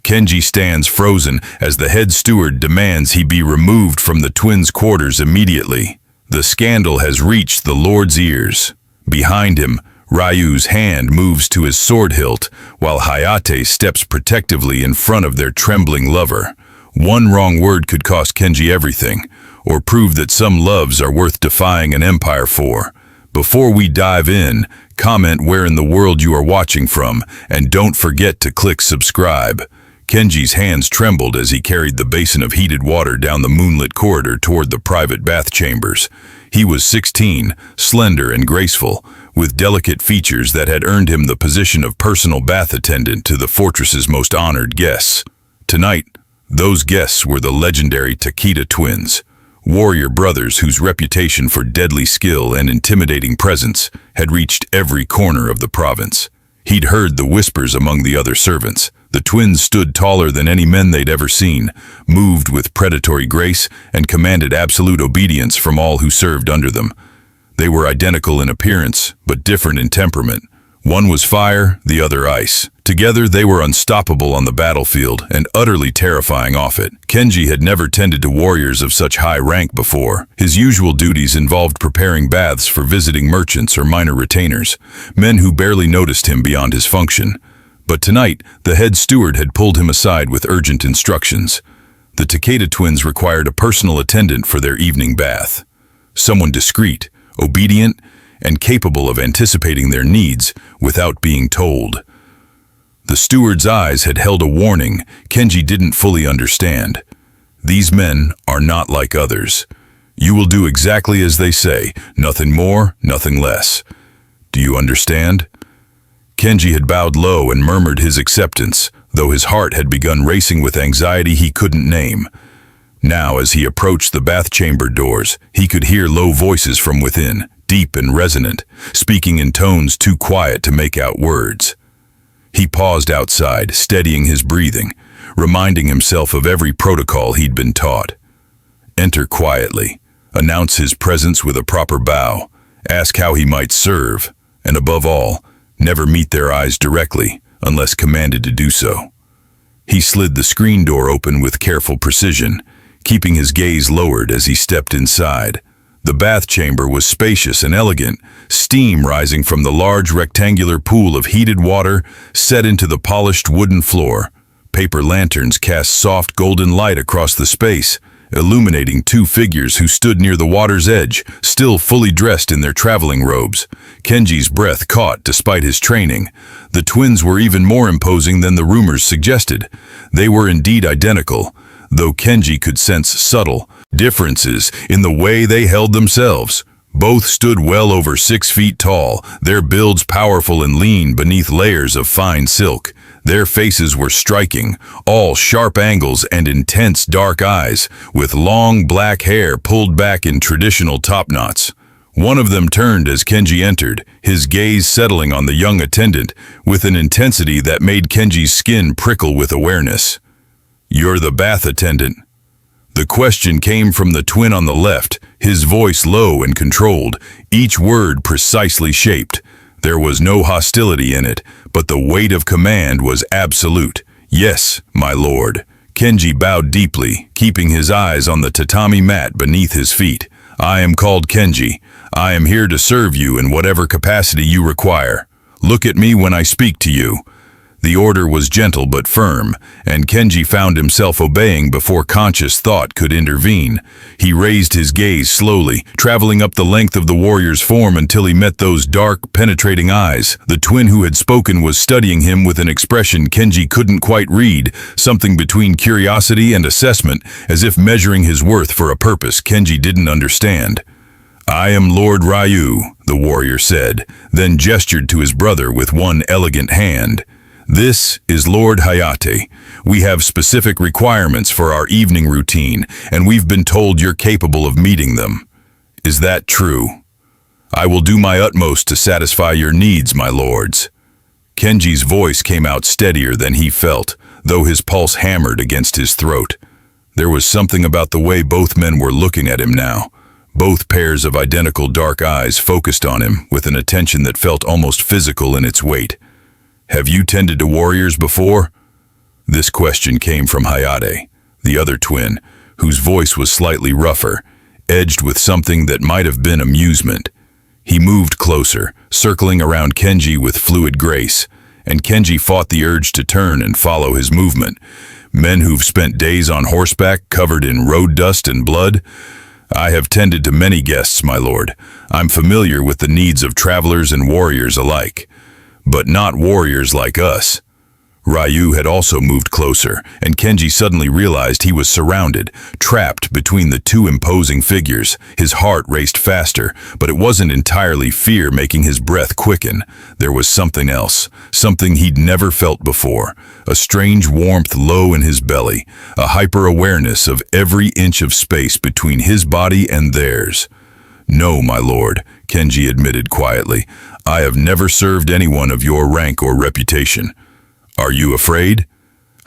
Kenji stands frozen as the head steward demands he be removed from the twins' quarters immediately. The scandal has reached the Lord's ears. Behind him, Ryu's hand moves to his sword hilt, while Hayate steps protectively in front of their trembling lover. One wrong word could cost Kenji everything, or prove that some loves are worth defying an empire for. Before we dive in, comment where in the world you are watching from, and don't forget to click subscribe. Kenji's hands trembled as he carried the basin of heated water down the moonlit corridor toward the private bath chambers. He was 16, slender and graceful, with delicate features that had earned him the position of personal bath attendant to the fortress's most honored guests. Tonight, those guests were the legendary Takeda twins, warrior brothers whose reputation for deadly skill and intimidating presence had reached every corner of the province. He'd heard the whispers among the other servants. The twins stood taller than any men they'd ever seen, moved with predatory grace, and commanded absolute obedience from all who served under them. They were identical in appearance, but different in temperament. One was fire, the other ice. Together they were unstoppable on the battlefield and utterly terrifying off it. Kenji had never tended to warriors of such high rank before. His usual duties involved preparing baths for visiting merchants or minor retainers, men who barely noticed him beyond his function. But tonight, the head steward had pulled him aside with urgent instructions. The Takeda twins required a personal attendant for their evening bath. Someone discreet, obedient, and capable of anticipating their needs without being told. The steward's eyes had held a warning Kenji didn't fully understand. These men are not like others. You will do exactly as they say, nothing more, nothing less. Do you understand? Kenji had bowed low and murmured his acceptance, though his heart had begun racing with anxiety he couldn't name. Now, as he approached the bath chamber doors, he could hear low voices from within, deep and resonant, speaking in tones too quiet to make out words. He paused outside, steadying his breathing, reminding himself of every protocol he'd been taught. Enter quietly, announce his presence with a proper bow, ask how he might serve, and above all, never meet their eyes directly unless commanded to do so. He slid the screen door open with careful precision, keeping his gaze lowered as he stepped inside. The bath chamber was spacious and elegant, steam rising from the large rectangular pool of heated water set into the polished wooden floor. Paper lanterns cast soft golden light across the space, illuminating two figures who stood near the water's edge, still fully dressed in their traveling robes. Kenji's breath caught despite his training. The twins were even more imposing than the rumors suggested. They were indeed identical, though Kenji could sense subtle differences in the way they held themselves. Both stood well over 6 feet tall, their builds powerful and lean beneath layers of fine silk. Their faces were striking, all sharp angles and intense dark eyes, with long black hair pulled back in traditional topknots. One of them turned as Kenji entered, his gaze settling on the young attendant with an intensity that made Kenji's skin prickle with awareness. "You're the bath attendant." The question came from the twin on the left, his voice low and controlled, each word precisely shaped. There was no hostility in it, but the weight of command was absolute. "Yes, my lord." Kenji bowed deeply, keeping his eyes on the tatami mat beneath his feet. "I am called Kenji. I am here to serve you in whatever capacity you require. Look at me when I speak to you." The order was gentle but firm, and Kenji found himself obeying before conscious thought could intervene. He raised his gaze slowly, traveling up the length of the warrior's form until he met those dark, penetrating eyes. The twin who had spoken was studying him with an expression Kenji couldn't quite read, something between curiosity and assessment, as if measuring his worth for a purpose Kenji didn't understand. "I am Lord Ryu," the warrior said, then gestured to his brother with one elegant hand. "This is Lord Hayate. We have specific requirements for our evening routine, and we've been told you're capable of meeting them. Is that true?" "I will do my utmost to satisfy your needs, my lords." Kenji's voice came out steadier than he felt, though his pulse hammered against his throat. There was something about the way both men were looking at him now. Both pairs of identical dark eyes focused on him with an attention that felt almost physical in its weight. "Have you tended to warriors before?" This question came from Hayate, the other twin, whose voice was slightly rougher, edged with something that might have been amusement. He moved closer, circling around Kenji with fluid grace, and Kenji fought the urge to turn and follow his movement. Men who've spent days on horseback covered in road dust and blood. I have tended to many guests, my lord. I'm familiar with the needs of travelers and warriors alike, but not warriors like us. Ryu had also moved closer, and Kenji suddenly realized he was surrounded, trapped between the two imposing figures. His heart raced faster, but it wasn't entirely fear making his breath quicken. There was something else, something he'd never felt before, a strange warmth low in his belly, a hyper-awareness of every inch of space between his body and theirs. No, my lord, Kenji admitted quietly. I have never served anyone of your rank or reputation. Are you afraid?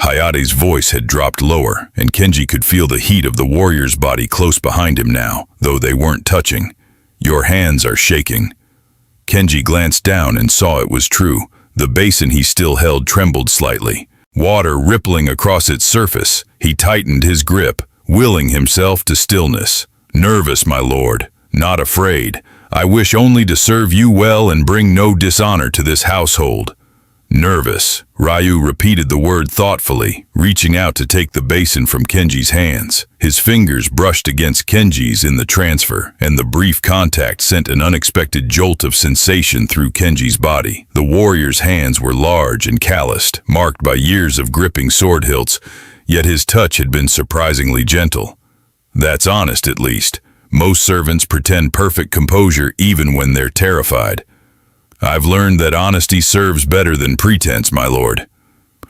Hayate's voice had dropped lower, and Kenji could feel the heat of the warrior's body close behind him now, though they weren't touching. Your hands are shaking. Kenji glanced down and saw it was true. The basin he still held trembled slightly. Water rippling across its surface, he tightened his grip, willing himself to stillness. Nervous, my lord, not afraid. I wish only to serve you well and bring no dishonor to this household. Nervous, Ryu repeated the word thoughtfully, reaching out to take the basin from Kenji's hands. His fingers brushed against Kenji's in the transfer, and the brief contact sent an unexpected jolt of sensation through Kenji's body. The warrior's hands were large and calloused, marked by years of gripping sword hilts, yet his touch had been surprisingly gentle. That's honest, at least. Most servants pretend perfect composure even when they're terrified. I've learned that honesty serves better than pretense, my lord.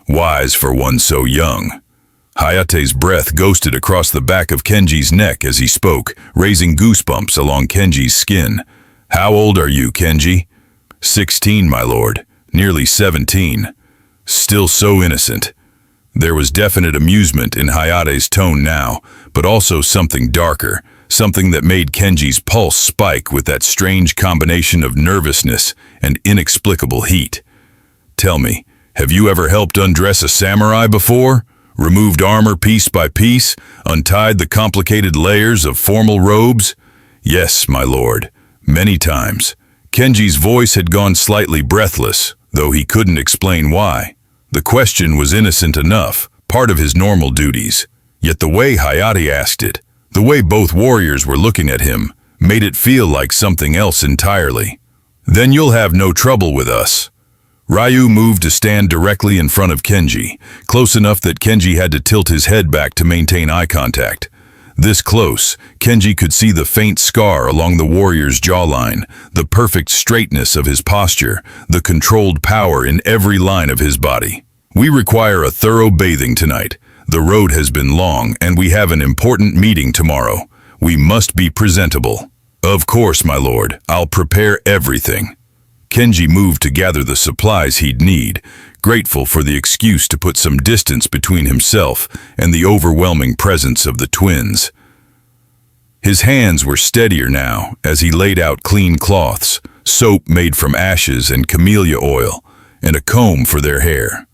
Wise for one so young. Hayate's breath ghosted across the back of Kenji's neck as he spoke, raising goosebumps along Kenji's skin. How old are you, Kenji? 16, my lord. Nearly 17. Still so innocent. There was definite amusement in Hayate's tone now, but also something darker. Something that made Kenji's pulse spike with that strange combination of nervousness and inexplicable heat. Tell me, have you ever helped undress a samurai before? Removed armor piece by piece? Untied the complicated layers of formal robes? Yes, my lord, many times. Kenji's voice had gone slightly breathless, though he couldn't explain why. The question was innocent enough, part of his normal duties. Yet the way Hayate asked it, the way both warriors were looking at him, made it feel like something else entirely. Then you'll have no trouble with us. Ryu moved to stand directly in front of Kenji, close enough that Kenji had to tilt his head back to maintain eye contact. This close, Kenji could see the faint scar along the warrior's jawline, the perfect straightness of his posture, the controlled power in every line of his body. We require a thorough bathing tonight. The road has been long, and we have an important meeting tomorrow. We must be presentable. Of course, my lord, I'll prepare everything. Kenji moved to gather the supplies he'd need, grateful for the excuse to put some distance between himself and the overwhelming presence of the twins. His hands were steadier now as he laid out clean cloths, soap made from ashes and camellia oil, and a comb for their hair.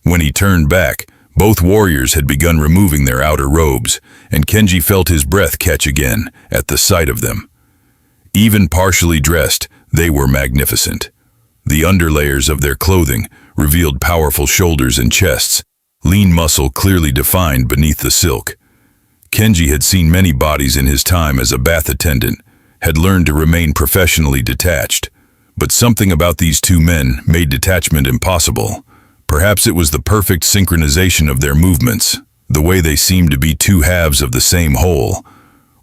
When he turned back, both warriors had begun removing their outer robes, and Kenji felt his breath catch again at the sight of them. Even partially dressed, they were magnificent. The underlayers of their clothing revealed powerful shoulders and chests, lean muscle clearly defined beneath the silk. Kenji had seen many bodies in his time as a bath attendant, had learned to remain professionally detached, but something about these two men made detachment impossible. Perhaps it was the perfect synchronization of their movements, the way they seemed to be two halves of the same whole.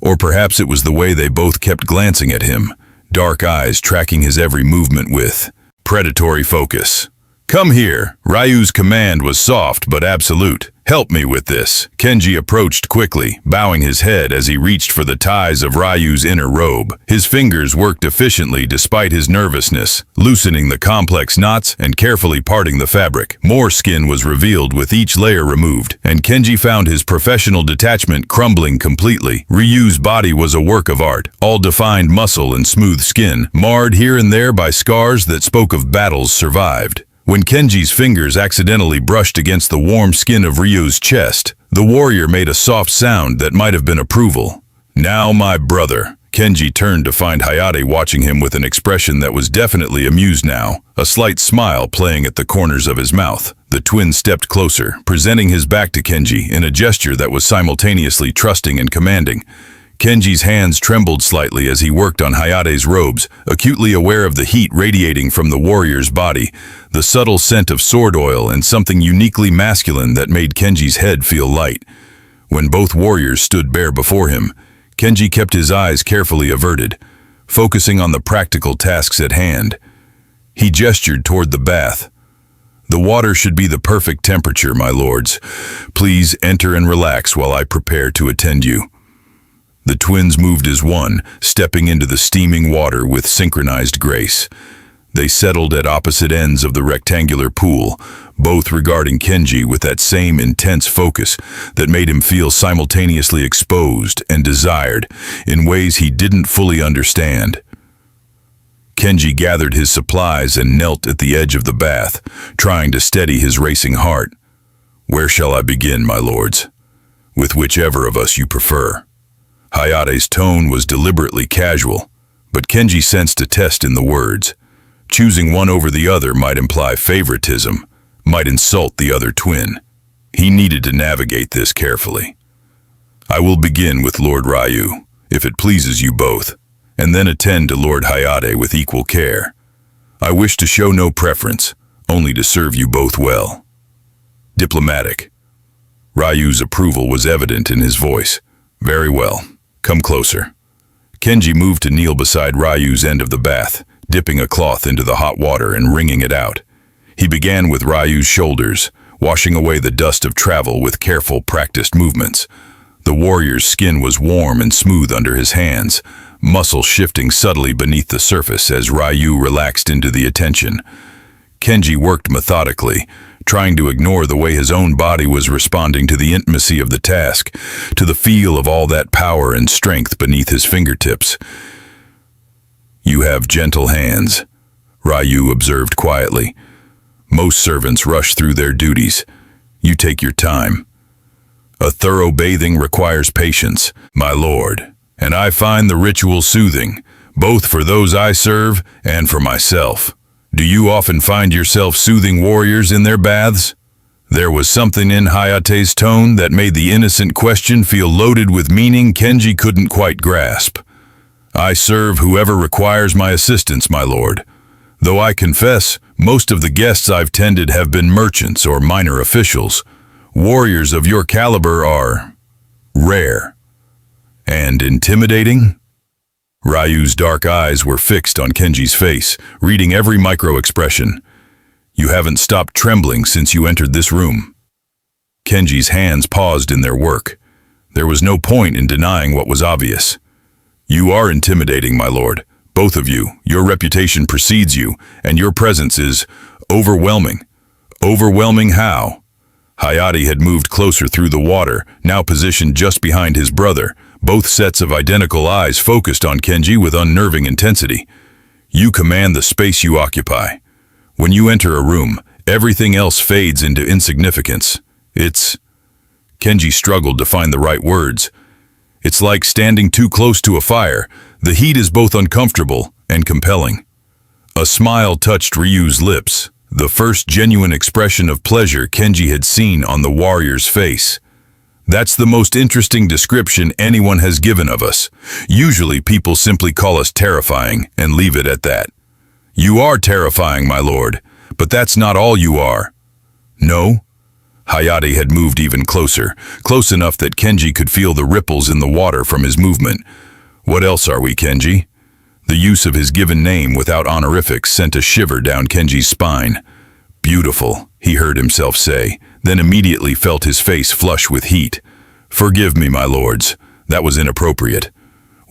Or perhaps it was the way they both kept glancing at him, dark eyes tracking his every movement with predatory focus. Come here. Ryu's command was soft but absolute. Help me with this. Kenji approached quickly, bowing his head as he reached for the ties of Ryu's inner robe. His fingers worked efficiently despite his nervousness, loosening the complex knots and carefully parting the fabric. More skin was revealed with each layer removed, and Kenji found his professional detachment crumbling completely. Ryu's body was a work of art, all defined muscle and smooth skin, marred here and there by scars that spoke of battles survived. When Kenji's fingers accidentally brushed against the warm skin of Ryu's chest, the warrior made a soft sound that might have been approval. "Now, my brother." Kenji turned to find Hayate watching him with an expression that was definitely amused now, a slight smile playing at the corners of his mouth. The twin stepped closer, presenting his back to Kenji in a gesture that was simultaneously trusting and commanding. Kenji's hands trembled slightly as he worked on Hayate's robes, acutely aware of the heat radiating from the warrior's body, the subtle scent of sword oil and something uniquely masculine that made Kenji's head feel light. When both warriors stood bare before him, Kenji kept his eyes carefully averted, focusing on the practical tasks at hand. He gestured toward the bath. "The water should be the perfect temperature, my lords. Please enter and relax while I prepare to attend you." The twins moved as one, stepping into the steaming water with synchronized grace. They settled at opposite ends of the rectangular pool, both regarding Kenji with that same intense focus that made him feel simultaneously exposed and desired in ways he didn't fully understand. Kenji gathered his supplies and knelt at the edge of the bath, trying to steady his racing heart. "Where shall I begin, my lords?" "With whichever of us you prefer." Hayate's tone was deliberately casual, but Kenji sensed a test in the words. Choosing one over the other might imply favoritism, might insult the other twin. He needed to navigate this carefully. "I will begin with Lord Ryu, if it pleases you both, and then attend to Lord Hayate with equal care. I wish to show no preference, only to serve you both well." Diplomatic. Ryu's approval was evident in his voice. "Very well. Come closer." Kenji moved to kneel beside Ryu's end of the bath, dipping a cloth into the hot water and wringing it out. He began with Ryu's shoulders, washing away the dust of travel with careful, practiced movements. The warrior's skin was warm and smooth under his hands, muscles shifting subtly beneath the surface as Ryu relaxed into the attention. Kenji worked methodically, trying to ignore the way his own body was responding to the intimacy of the task, to the feel of all that power and strength beneath his fingertips. "You have gentle hands," Ryu observed quietly. "Most servants rush through their duties. You take your time. A thorough bathing requires patience, my lord, and I find the ritual soothing, both for those I serve and for myself. Do you often find yourself soothing warriors in their baths?" There was something in Hayate's tone that made the innocent question feel loaded with meaning Kenji couldn't quite grasp. "I serve whoever requires my assistance, my lord. Though I confess, most of the guests I've tended have been merchants or minor officials. Warriors of your caliber are rare. And intimidating?" Ryu's dark eyes were fixed on Kenji's face, reading every micro-expression. "You haven't stopped trembling since you entered this room." Kenji's hands paused in their work. There was no point in denying what was obvious. "You are intimidating, my lord. Both of you. Your reputation precedes you, and your presence is overwhelming." "Overwhelming how?" Hayate had moved closer through the water, now positioned just behind his brother, both sets of identical eyes focused on Kenji with unnerving intensity. "You command the space you occupy. When you enter a room, everything else fades into insignificance. It's..." Kenji struggled to find the right words. "It's like standing too close to a fire. The heat is both uncomfortable and compelling." A smile touched Ryu's lips, the first genuine expression of pleasure Kenji had seen on the warrior's face. "That's the most interesting description anyone has given of us. Usually people simply call us terrifying and leave it at that." "You are terrifying, my lord, but that's not all you are." "No?" Hayate had moved even closer, close enough that Kenji could feel the ripples in the water from his movement. "What else are we, Kenji?" The use of his given name without honorifics sent a shiver down Kenji's spine. "Beautiful," he heard himself say, then immediately felt his face flush with heat. "Forgive me, my lords. That was inappropriate."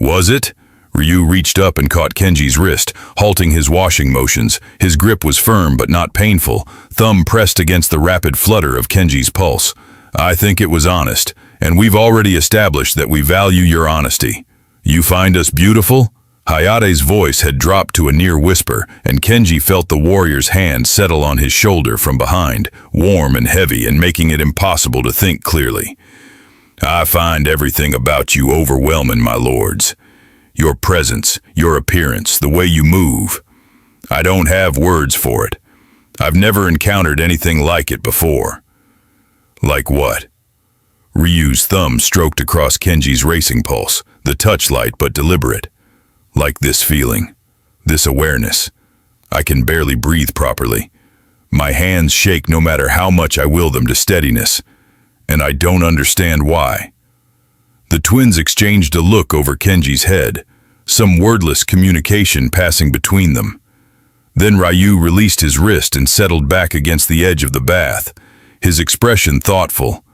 "Was it?" Ryu reached up and caught Kenji's wrist, halting his washing motions. His grip was firm but not painful, thumb pressed against the rapid flutter of Kenji's pulse. "I think it was honest, and we've already established that we value your honesty." "You find us beautiful?" Hayate's voice had dropped to a near whisper, and Kenji felt the warrior's hand settle on his shoulder from behind, warm and heavy and making it impossible to think clearly. I find everything about you overwhelming, my lords. Your presence, your appearance, the way you move. I don't have words for it. I've never encountered anything like it before. Like what? Ryu's thumb stroked across Kenji's racing pulse, the touch light but deliberate. Like this feeling, this awareness. I can barely breathe properly. My hands shake no matter how much I will them to steadiness, and I don't understand why. The twins exchanged a look over Kenji's head, some wordless communication passing between them. Then Ryu released his wrist and settled back against the edge of the bath, his expression thoughtful.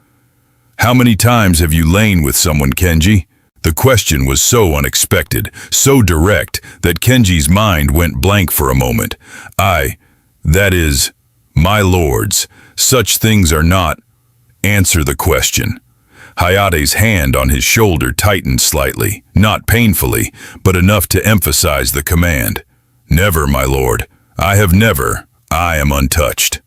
How many times have you lain with someone, Kenji? The question was so unexpected, so direct, that Kenji's mind went blank for a moment. That is, my lords, such things are not. Answer the question. Hayate's hand on his shoulder tightened slightly, not painfully, but enough to emphasize the command. Never, my lord. I have never. I am untouched.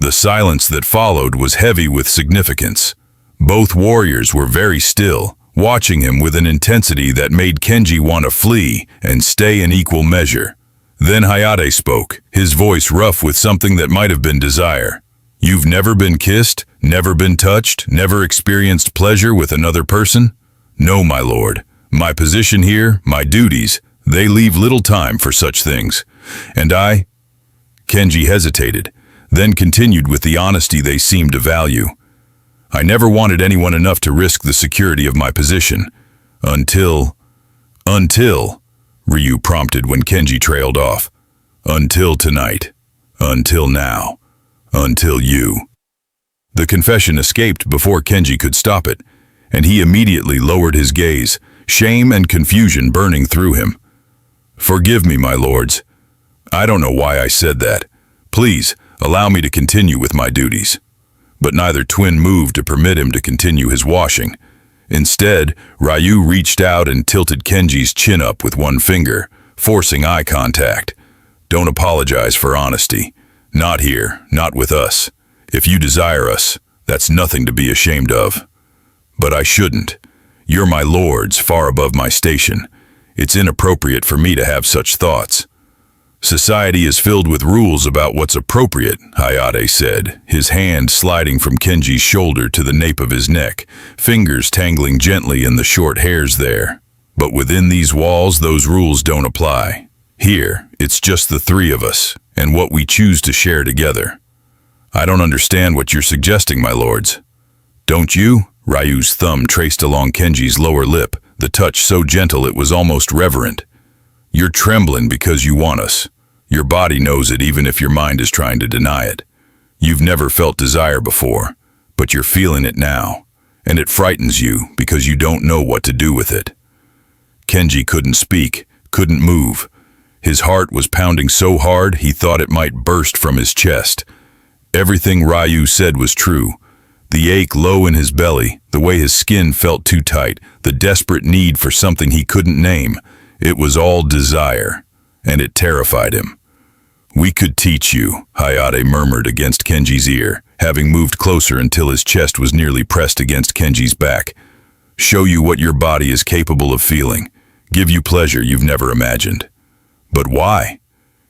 The silence that followed was heavy with significance. Both warriors were very still, watching him with an intensity that made Kenji want to flee and stay in equal measure. Then Hayate spoke, his voice rough with something that might have been desire. You've never been kissed, never been touched, never experienced pleasure with another person? No, my lord. My position here, my duties, they leave little time for such things. And I... Kenji hesitated, then continued with the honesty they seemed to value. I never wanted anyone enough to risk the security of my position. Until, Ryu prompted when Kenji trailed off. Until tonight. Until now. Until you. The confession escaped before Kenji could stop it, and he immediately lowered his gaze, shame and confusion burning through him. Forgive me, my lords. I don't know why I said that. Please, allow me to continue with my duties. But neither twin moved to permit him to continue his washing. Instead, Ryu reached out and tilted Kenji's chin up with one finger, forcing eye contact. Don't apologize for honesty. Not here, not with us. If you desire us, that's nothing to be ashamed of. But I shouldn't. You're my lords, far above my station. It's inappropriate for me to have such thoughts. Society is filled with rules about what's appropriate, Hayate said, his hand sliding from Kenji's shoulder to the nape of his neck, fingers tangling gently in the short hairs there. But within these walls, those rules don't apply. Here, it's just the three of us, and what we choose to share together. I don't understand what you're suggesting, my lords. Don't you? Ryu's thumb traced along Kenji's lower lip, the touch so gentle it was almost reverent. You're trembling because you want us. Your body knows it even if your mind is trying to deny it. You've never felt desire before, but you're feeling it now, and it frightens you because you don't know what to do with it. Kenji couldn't speak, couldn't move. His heart was pounding so hard he thought it might burst from his chest. Everything Ryu said was true. The ache low in his belly, the way his skin felt too tight, the desperate need for something he couldn't name. It was all desire, and it terrified him. We could teach you, Hayate murmured against Kenji's ear, having moved closer until his chest was nearly pressed against Kenji's back. Show you what your body is capable of feeling. Give you pleasure you've never imagined. But why?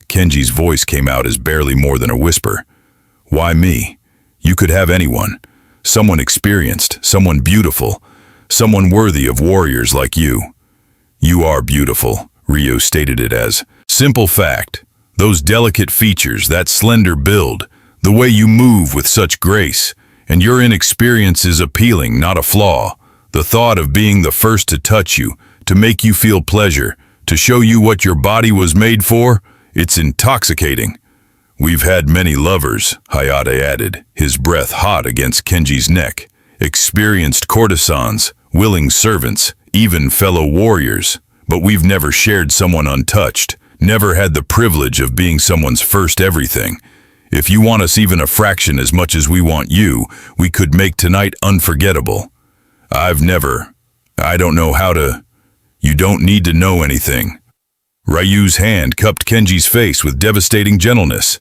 Kenji's voice came out as barely more than a whisper. Why me? You could have anyone. Someone experienced, someone beautiful, someone worthy of warriors like you. You are beautiful, Ryu stated it as. Simple fact. Those delicate features, that slender build, the way you move with such grace, and your inexperience is appealing, not a flaw. The thought of being the first to touch you, to make you feel pleasure, to show you what your body was made for, it's intoxicating. We've had many lovers, Hayate added, his breath hot against Kenji's neck. Experienced courtesans, willing servants, even fellow warriors. But we've never shared someone untouched, never had the privilege of being someone's first everything. If you want us even a fraction as much as we want you, we could make tonight unforgettable. I don't know how to... You don't need to know anything. Ryu's hand cupped Kenji's face with devastating gentleness.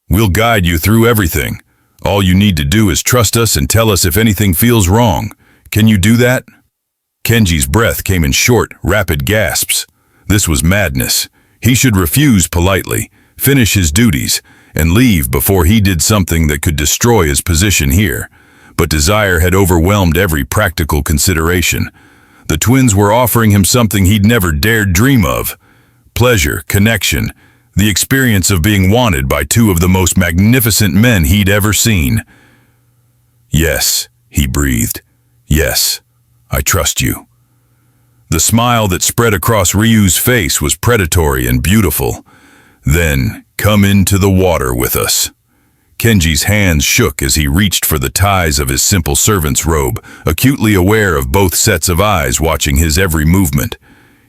"We'll guide you through everything. All you need to do is trust us and tell us if anything feels wrong. Can you do that?" Kenji's breath came in short, rapid gasps. This was madness. He should refuse politely, finish his duties, and leave before he did something that could destroy his position here. But desire had overwhelmed every practical consideration. The twins were offering him something he'd never dared dream of. Pleasure, connection, the experience of being wanted by two of the most magnificent men he'd ever seen. "Yes," he breathed. "Yes, I trust you." The smile that spread across Ryu's face was predatory and beautiful. "Then, come into the water with us." Kenji's hands shook as he reached for the ties of his simple servant's robe, acutely aware of both sets of eyes watching his every movement.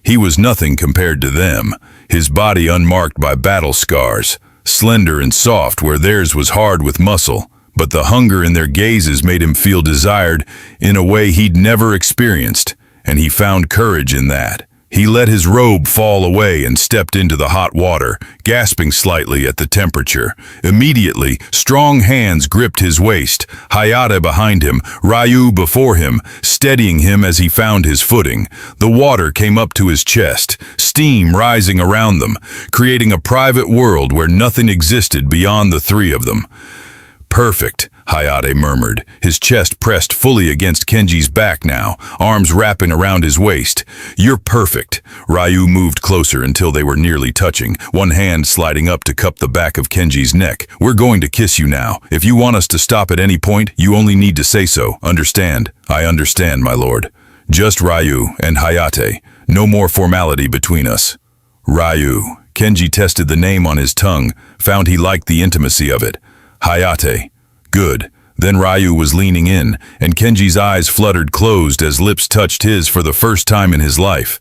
He was nothing compared to them, his body unmarked by battle scars, slender and soft where theirs was hard with muscle, but the hunger in their gazes made him feel desired in a way he'd never experienced, and he found courage in that. He let his robe fall away and stepped into the hot water, gasping slightly at the temperature. Immediately, strong hands gripped his waist, Hayate behind him, Ryu before him, steadying him as he found his footing. The water came up to his chest, steam rising around them, creating a private world where nothing existed beyond the three of them. "Perfect," Hayate murmured, his chest pressed fully against Kenji's back now, arms wrapping around his waist. "You're perfect." Ryu moved closer until they were nearly touching, one hand sliding up to cup the back of Kenji's neck. "We're going to kiss you now. If you want us to stop at any point, you only need to say so. Understand?" "I understand, my lord." "Just Ryu and Hayate. No more formality between us." "Ryu." Kenji tested the name on his tongue, found he liked the intimacy of it. "Hayate." "Good." Then Ryu was leaning in, and Kenji's eyes fluttered closed as lips touched his for the first time in his life.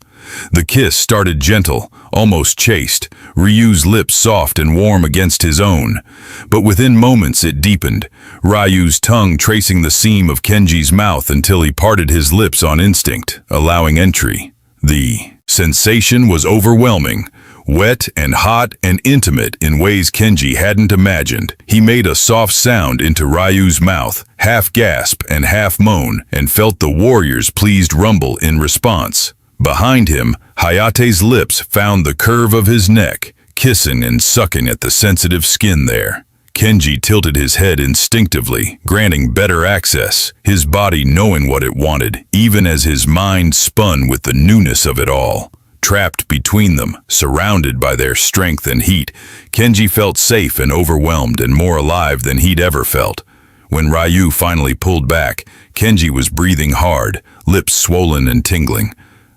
The kiss started gentle, almost chaste, Ryu's lips soft and warm against his own. But within moments it deepened, Ryu's tongue tracing the seam of Kenji's mouth until he parted his lips on instinct, allowing entry. The sensation was overwhelming. Wet and hot and intimate in ways Kenji hadn't imagined. He made a soft sound into Ryu's mouth, half gasp and half moan, and felt the warrior's pleased rumble in response. Behind him, Hayate's lips found the curve of his neck, kissing and sucking at the sensitive skin there. Kenji tilted his head instinctively, granting better access, his body knowing what it wanted, even as his mind spun with the newness of it all. Trapped between them, surrounded by their strength and heat, Kenji felt safe and overwhelmed and more alive than he'd ever felt. When Ryu finally pulled back, Kenji was breathing hard, lips swollen and tingling.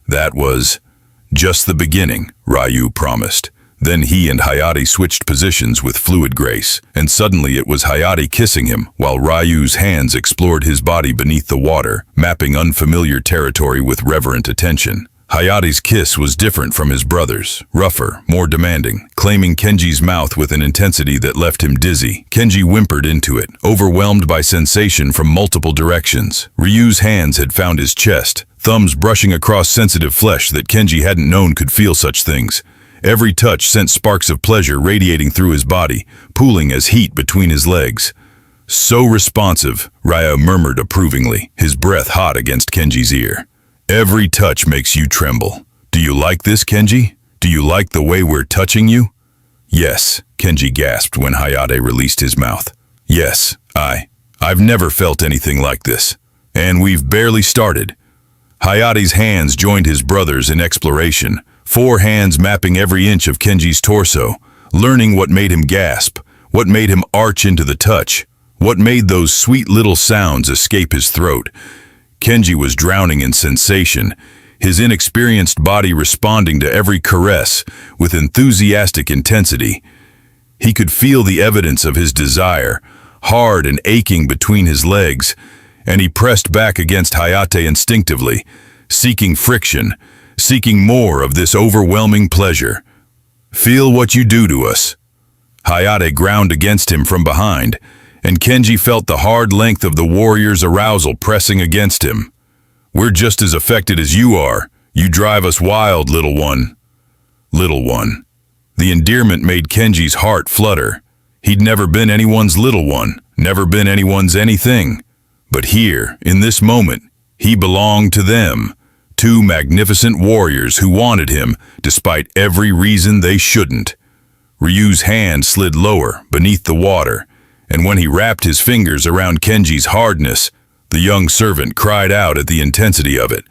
That was just the beginning, Ryu promised. Then he and Hayate switched positions with fluid grace, and suddenly it was Hayate kissing him, while Ryu's hands explored his body beneath the water, mapping unfamiliar territory with reverent attention. Hayate's kiss was different from his brother's, rougher, more demanding, claiming Kenji's mouth with an intensity that left him dizzy. Kenji whimpered into it, overwhelmed by sensation from multiple directions. Ryu's hands had found his chest, thumbs brushing across sensitive flesh that Kenji hadn't known could feel such things. Every touch sent sparks of pleasure radiating through his body, pooling as heat between his legs. "So responsive," Ryu murmured approvingly, his breath hot against Kenji's ear. "Every touch makes you tremble. Do you like this, Kenji? Do you like the way we're touching you?" "Yes," Kenji gasped when Hayate released his mouth. "Yes, I've never felt anything like this. And we've barely started." Hayate's hands joined his brother's in exploration, 4 hands mapping every inch of Kenji's torso, learning what made him gasp, what made him arch into the touch, what made those sweet little sounds escape his throat. Kenji was drowning in sensation, his inexperienced body responding to every caress with enthusiastic intensity. He could feel the evidence of his desire, hard and aching between his legs, and he pressed back against Hayate instinctively, seeking friction, seeking more of this overwhelming pleasure. "Feel what you do to us." Hayate ground against him from behind, and Kenji felt the hard length of the warrior's arousal pressing against him. "We're just as affected as you are. You drive us wild, little one." little one. The endearment made Kenji's heart flutter. He'd never been anyone's little one, never been anyone's anything. But here, in this moment, he belonged to them, two magnificent warriors who wanted him, despite every reason they shouldn't. Ryu's hand slid lower, beneath the water, and when he wrapped his fingers around Kenji's hardness, the young servant cried out at the intensity of it.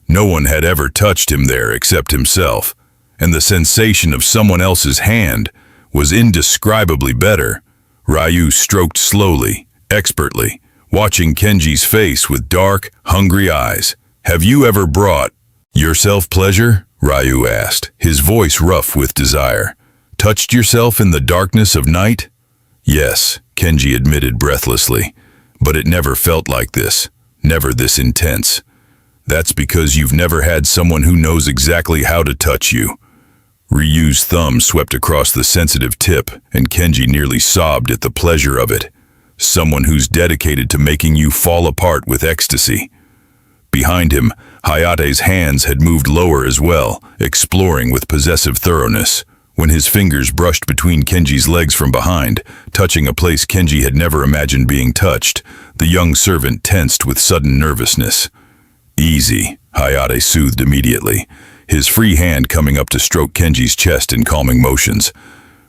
No one had ever touched him there except himself, and the sensation of someone else's hand was indescribably better. Ryu stroked slowly, expertly, watching Kenji's face with dark, hungry eyes. "Have you ever brought yourself pleasure?" Ryu asked, his voice rough with desire. "Touched yourself in the darkness of night?" "Yes," Kenji admitted breathlessly, "but it never felt like this, never this intense. That's because you've never had someone who knows exactly how to touch you." Ryu's thumb swept across the sensitive tip, and Kenji nearly sobbed at the pleasure of it. Someone who's dedicated to making you fall apart with ecstasy. Behind him, Hayate's hands had moved lower as well, exploring with possessive thoroughness. When his fingers brushed between Kenji's legs from behind, touching a place Kenji had never imagined being touched, the young servant tensed with sudden nervousness. "Easy," Hayate soothed immediately, his free hand coming up to stroke Kenji's chest in calming motions.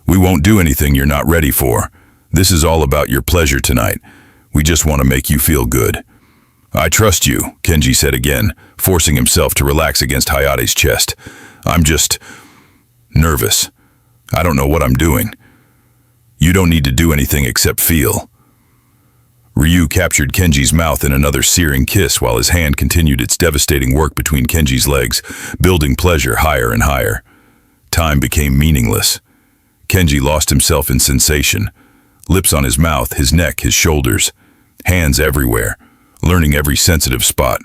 "We won't do anything you're not ready for. This is all about your pleasure tonight. We just want to make you feel good." "I trust you," Kenji said again, forcing himself to relax against Hayate's chest. "I'm just nervous. I don't know what I'm doing." "You don't need to do anything except feel." Ryu captured Kenji's mouth in another searing kiss while his hand continued its devastating work between Kenji's legs, building pleasure higher and higher. Time became meaningless. Kenji lost himself in sensation. Lips on his mouth, his neck, his shoulders. Hands everywhere, learning every sensitive spot.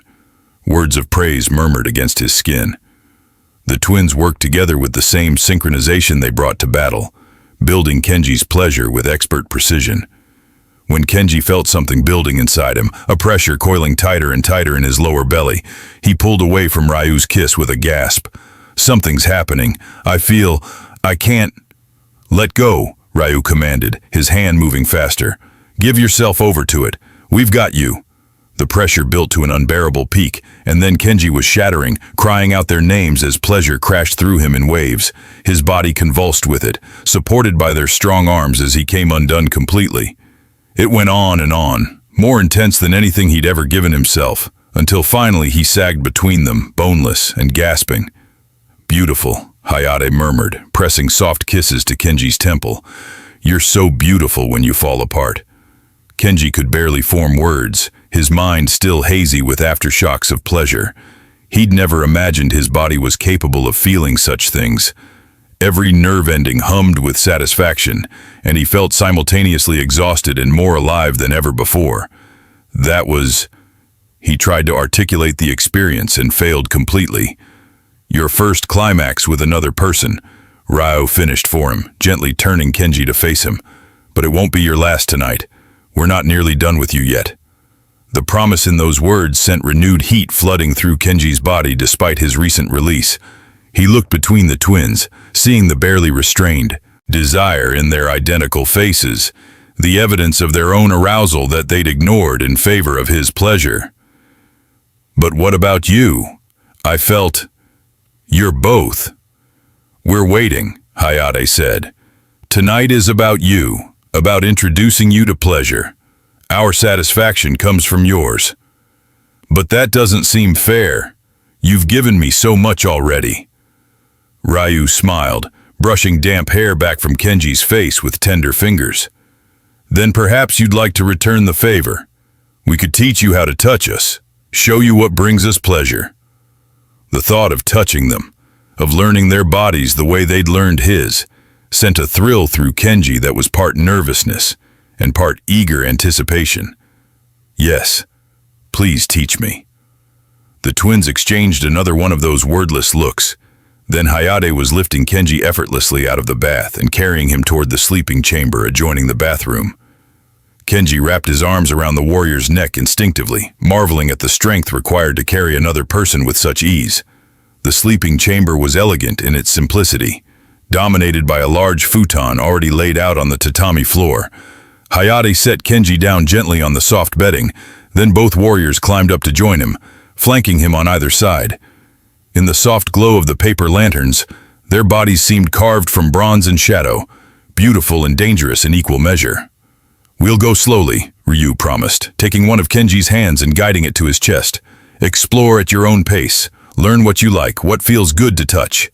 Words of praise murmured against his skin. The twins worked together with the same synchronization they brought to battle, building Kenji's pleasure with expert precision. When Kenji felt something building inside him, a pressure coiling tighter and tighter in his lower belly, he pulled away from Ryu's kiss with a gasp. "Something's happening. I can't." "Let go," Ryu commanded, his hand moving faster. "Give yourself over to it. We've got you." The pressure built to an unbearable peak, and then Kenji was shattering, crying out their names as pleasure crashed through him in waves. His body convulsed with it, supported by their strong arms as he came undone completely. It went on, more intense than anything he'd ever given himself, until finally he sagged between them, boneless and gasping. "Beautiful," Hayate murmured, pressing soft kisses to Kenji's temple. "You're so beautiful when you fall apart." Kenji could barely form words, his mind still hazy with aftershocks of pleasure. He'd never imagined his body was capable of feeling such things. Every nerve ending hummed with satisfaction, and he felt simultaneously exhausted and more alive than ever before. He tried to articulate the experience and failed completely. "Your first climax with another person," Ryo finished for him, gently turning Kenji to face him. "But it won't be your last tonight. We're not nearly done with you yet." The promise in those words sent renewed heat flooding through Kenji's body despite his recent release. He looked between the twins, seeing the barely restrained desire in their identical faces, the evidence of their own arousal that they'd ignored in favor of his pleasure. "But what about you?" I felt. "You're both." "We're waiting," Hayate said. "Tonight is about you, about introducing you to pleasure. Our satisfaction comes from yours." "But that doesn't seem fair. You've given me so much already." Ryu smiled, brushing damp hair back from Kenji's face with tender fingers. "Then perhaps you'd like to return the favor. We could teach you how to touch us, show you what brings us pleasure." The thought of touching them, of learning their bodies the way they'd learned his, sent a thrill through Kenji that was part nervousness and part eager anticipation. "Yes, please teach me." The twins exchanged another one of those wordless looks. Then Hayate was lifting Kenji effortlessly out of the bath and carrying him toward the sleeping chamber adjoining the bathroom. Kenji wrapped his arms around the warrior's neck instinctively, marveling at the strength required to carry another person with such ease. The sleeping chamber was elegant in its simplicity, dominated by a large futon already laid out on the tatami floor. Hayate set Kenji down gently on the soft bedding, then both warriors climbed up to join him, flanking him on either side. In the soft glow of the paper lanterns, their bodies seemed carved from bronze and shadow, beautiful and dangerous in equal measure. "We'll go slowly," Ryu promised, taking one of Kenji's hands and guiding it to his chest. "Explore at your own pace. Learn what you like, what feels good to touch."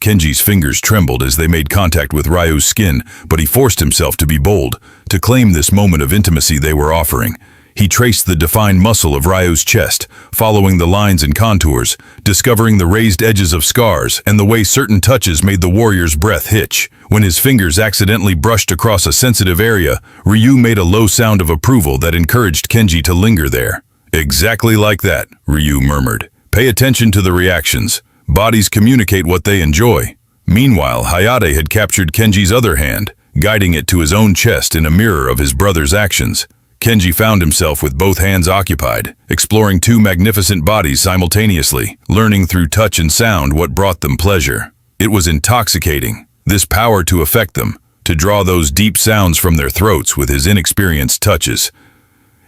Kenji's fingers trembled as they made contact with Ryu's skin, but he forced himself to be bold, to claim this moment of intimacy they were offering. He traced the defined muscle of Ryu's chest, following the lines and contours, discovering the raised edges of scars and the way certain touches made the warrior's breath hitch. When his fingers accidentally brushed across a sensitive area, Ryu made a low sound of approval that encouraged Kenji to linger there. "Exactly like that," Ryu murmured. "Pay attention to the reactions. Bodies communicate what they enjoy." Meanwhile, Hayate had captured Kenji's other hand, guiding it to his own chest in a mirror of his brother's actions. Kenji found himself with both hands occupied, exploring two magnificent bodies simultaneously, learning through touch and sound what brought them pleasure. It was intoxicating, this power to affect them, to draw those deep sounds from their throats with his inexperienced touches.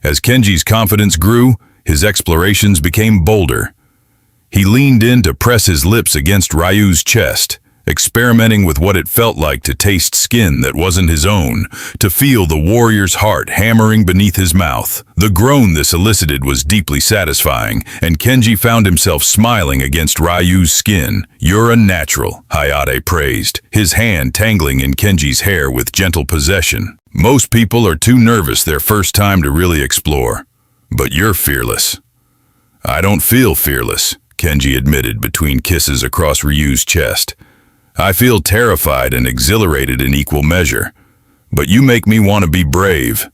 As Kenji's confidence grew, his explorations became bolder. He leaned in to press his lips against Ryu's chest, experimenting with what it felt like to taste skin that wasn't his own, to feel the warrior's heart hammering beneath his mouth. The groan this elicited was deeply satisfying, and Kenji found himself smiling against Ryu's skin. "You're a natural," Hayate praised, his hand tangling in Kenji's hair with gentle possession. "Most people are too nervous their first time to really explore, but you're fearless." "I don't feel fearless," Kenji admitted between kisses across Ryu's chest. "I feel terrified and exhilarated in equal measure, but you make me want to be brave."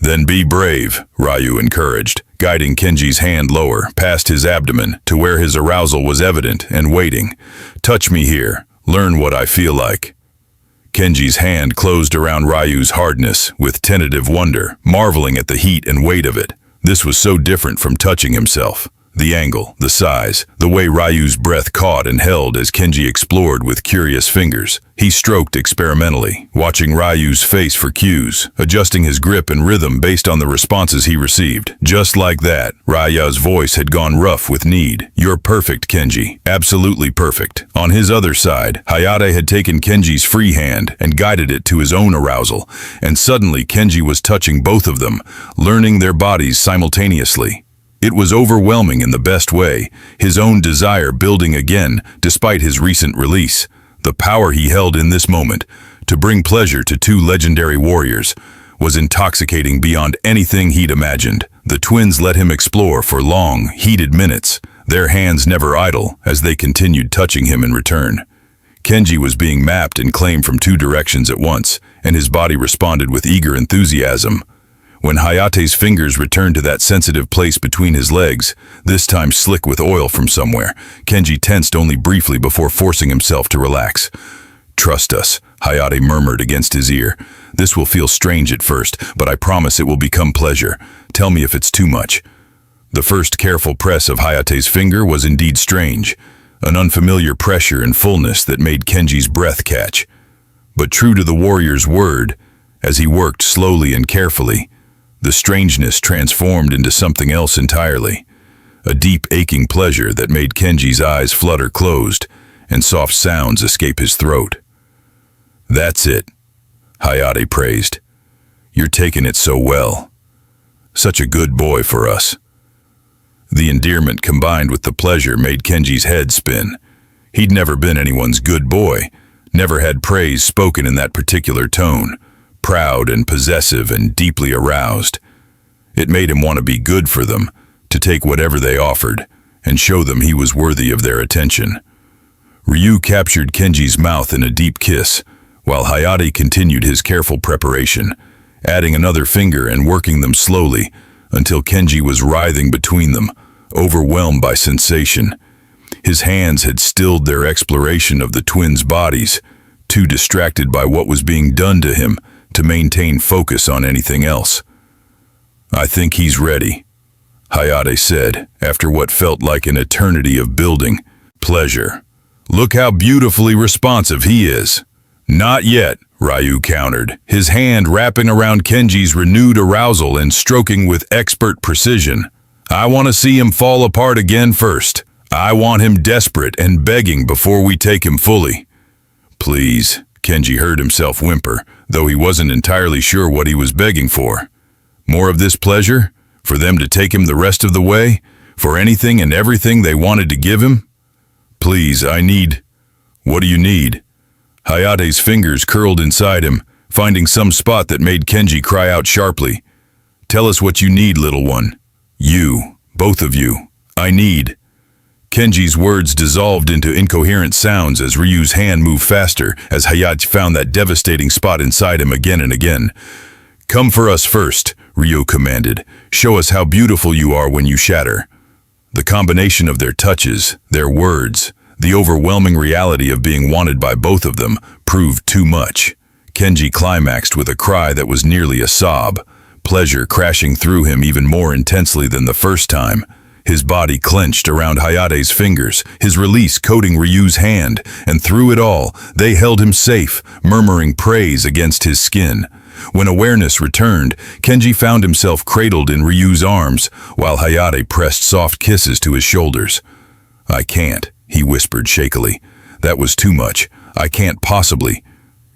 "Then be brave," Ryu encouraged, guiding Kenji's hand lower, past his abdomen, to where his arousal was evident and waiting. "Touch me here. Learn what I feel like." Kenji's hand closed around Ryu's hardness with tentative wonder, marveling at the heat and weight of it. This was so different from touching himself. The angle, the size, the way Ryu's breath caught and held as Kenji explored with curious fingers. He stroked experimentally, watching Ryu's face for cues, adjusting his grip and rhythm based on the responses he received. Just like that, Ryu's voice had gone rough with need. "You're perfect, Kenji. Absolutely perfect." On his other side, Hayate had taken Kenji's free hand and guided it to his own arousal, and suddenly Kenji was touching both of them, learning their bodies simultaneously. It was overwhelming in the best way, his own desire building again despite his recent release. The power he held in this moment, to bring pleasure to two legendary warriors, was intoxicating beyond anything he'd imagined. The twins let him explore for long, heated minutes, their hands never idle as they continued touching him in return. Kenji was being mapped and claimed from two directions at once, and his body responded with eager enthusiasm. When Hayate's fingers returned to that sensitive place between his legs, this time slick with oil from somewhere, Kenji tensed only briefly before forcing himself to relax. "Trust us," Hayate murmured against his ear. "This will feel strange at first, but I promise it will become pleasure. Tell me if it's too much." The first careful press of Hayate's finger was indeed strange, an unfamiliar pressure and fullness that made Kenji's breath catch. But true to the warrior's word, as he worked slowly and carefully, the strangeness transformed into something else entirely, a deep aching pleasure that made Kenji's eyes flutter closed and soft sounds escape his throat. "That's it," Hayate praised. "You're taking it so well. Such a good boy for us." The endearment combined with the pleasure made Kenji's head spin. He'd never been anyone's good boy, never had praise spoken in that particular tone. Proud and possessive and deeply aroused. It made him want to be good for them, to take whatever they offered, and show them he was worthy of their attention. Ryu captured Kenji's mouth in a deep kiss, while Hayate continued his careful preparation, adding another finger and working them slowly, until Kenji was writhing between them, overwhelmed by sensation. His hands had stilled their exploration of the twins' bodies, too distracted by what was being done to him to maintain focus on anything else. "I think he's ready," Hayate said, after what felt like an eternity of building. Pleasure. Look how beautifully responsive he is. Not yet, Ryu countered, his hand wrapping around Kenji's renewed arousal and stroking with expert precision. I want to see him fall apart again first. I want him desperate and begging before we take him fully. Please, Kenji heard himself whimper, though he wasn't entirely sure what he was begging for. More of this pleasure? For them to take him the rest of the way? For anything and everything they wanted to give him? Please, I need... What do you need? Hayate's fingers curled inside him, finding some spot that made Kenji cry out sharply. Tell us what you need, little one. You, both of you. I need... Kenji's words dissolved into incoherent sounds as Ryu's hand moved faster as Hayate found that devastating spot inside him again and again. Come for us first, Ryu commanded. Show us how beautiful you are when you shatter. The combination of their touches, their words, the overwhelming reality of being wanted by both of them proved too much. Kenji climaxed with a cry that was nearly a sob, pleasure crashing through him even more intensely than the first time. His body clenched around Hayate's fingers, his release coating Ryu's hand, and through it all, they held him safe, murmuring praise against his skin. When awareness returned, Kenji found himself cradled in Ryu's arms, while Hayate pressed soft kisses to his shoulders. I can't, he whispered shakily. That was too much. I can't possibly.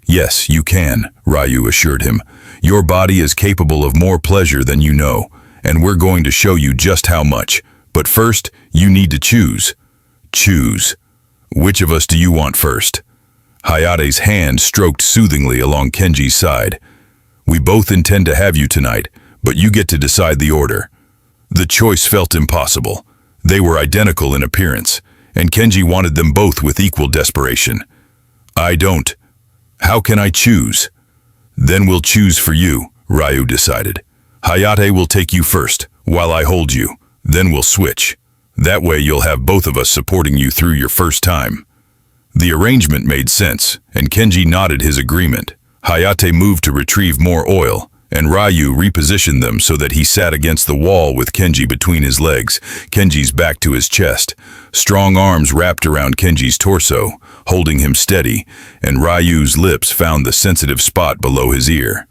Yes, you can, Ryu assured him. Your body is capable of more pleasure than you know, and we're going to show you just how much. But first, you need to choose. Choose. Which of us do you want first? Hayate's hand stroked soothingly along Kenji's side. We both intend to have you tonight, but you get to decide the order. The choice felt impossible. They were identical in appearance, and Kenji wanted them both with equal desperation. I don't. How can I choose? Then we'll choose for you, Ryu decided. Hayate will take you first, while I hold you. Then we'll switch. That way you'll have both of us supporting you through your first time. The arrangement made sense, and Kenji nodded his agreement. Hayate moved to retrieve more oil, and Ryu repositioned them so that he sat against the wall with Kenji between his legs, Kenji's back to his chest. Strong arms wrapped around Kenji's torso, holding him steady, and Ryu's lips found the sensitive spot below his ear.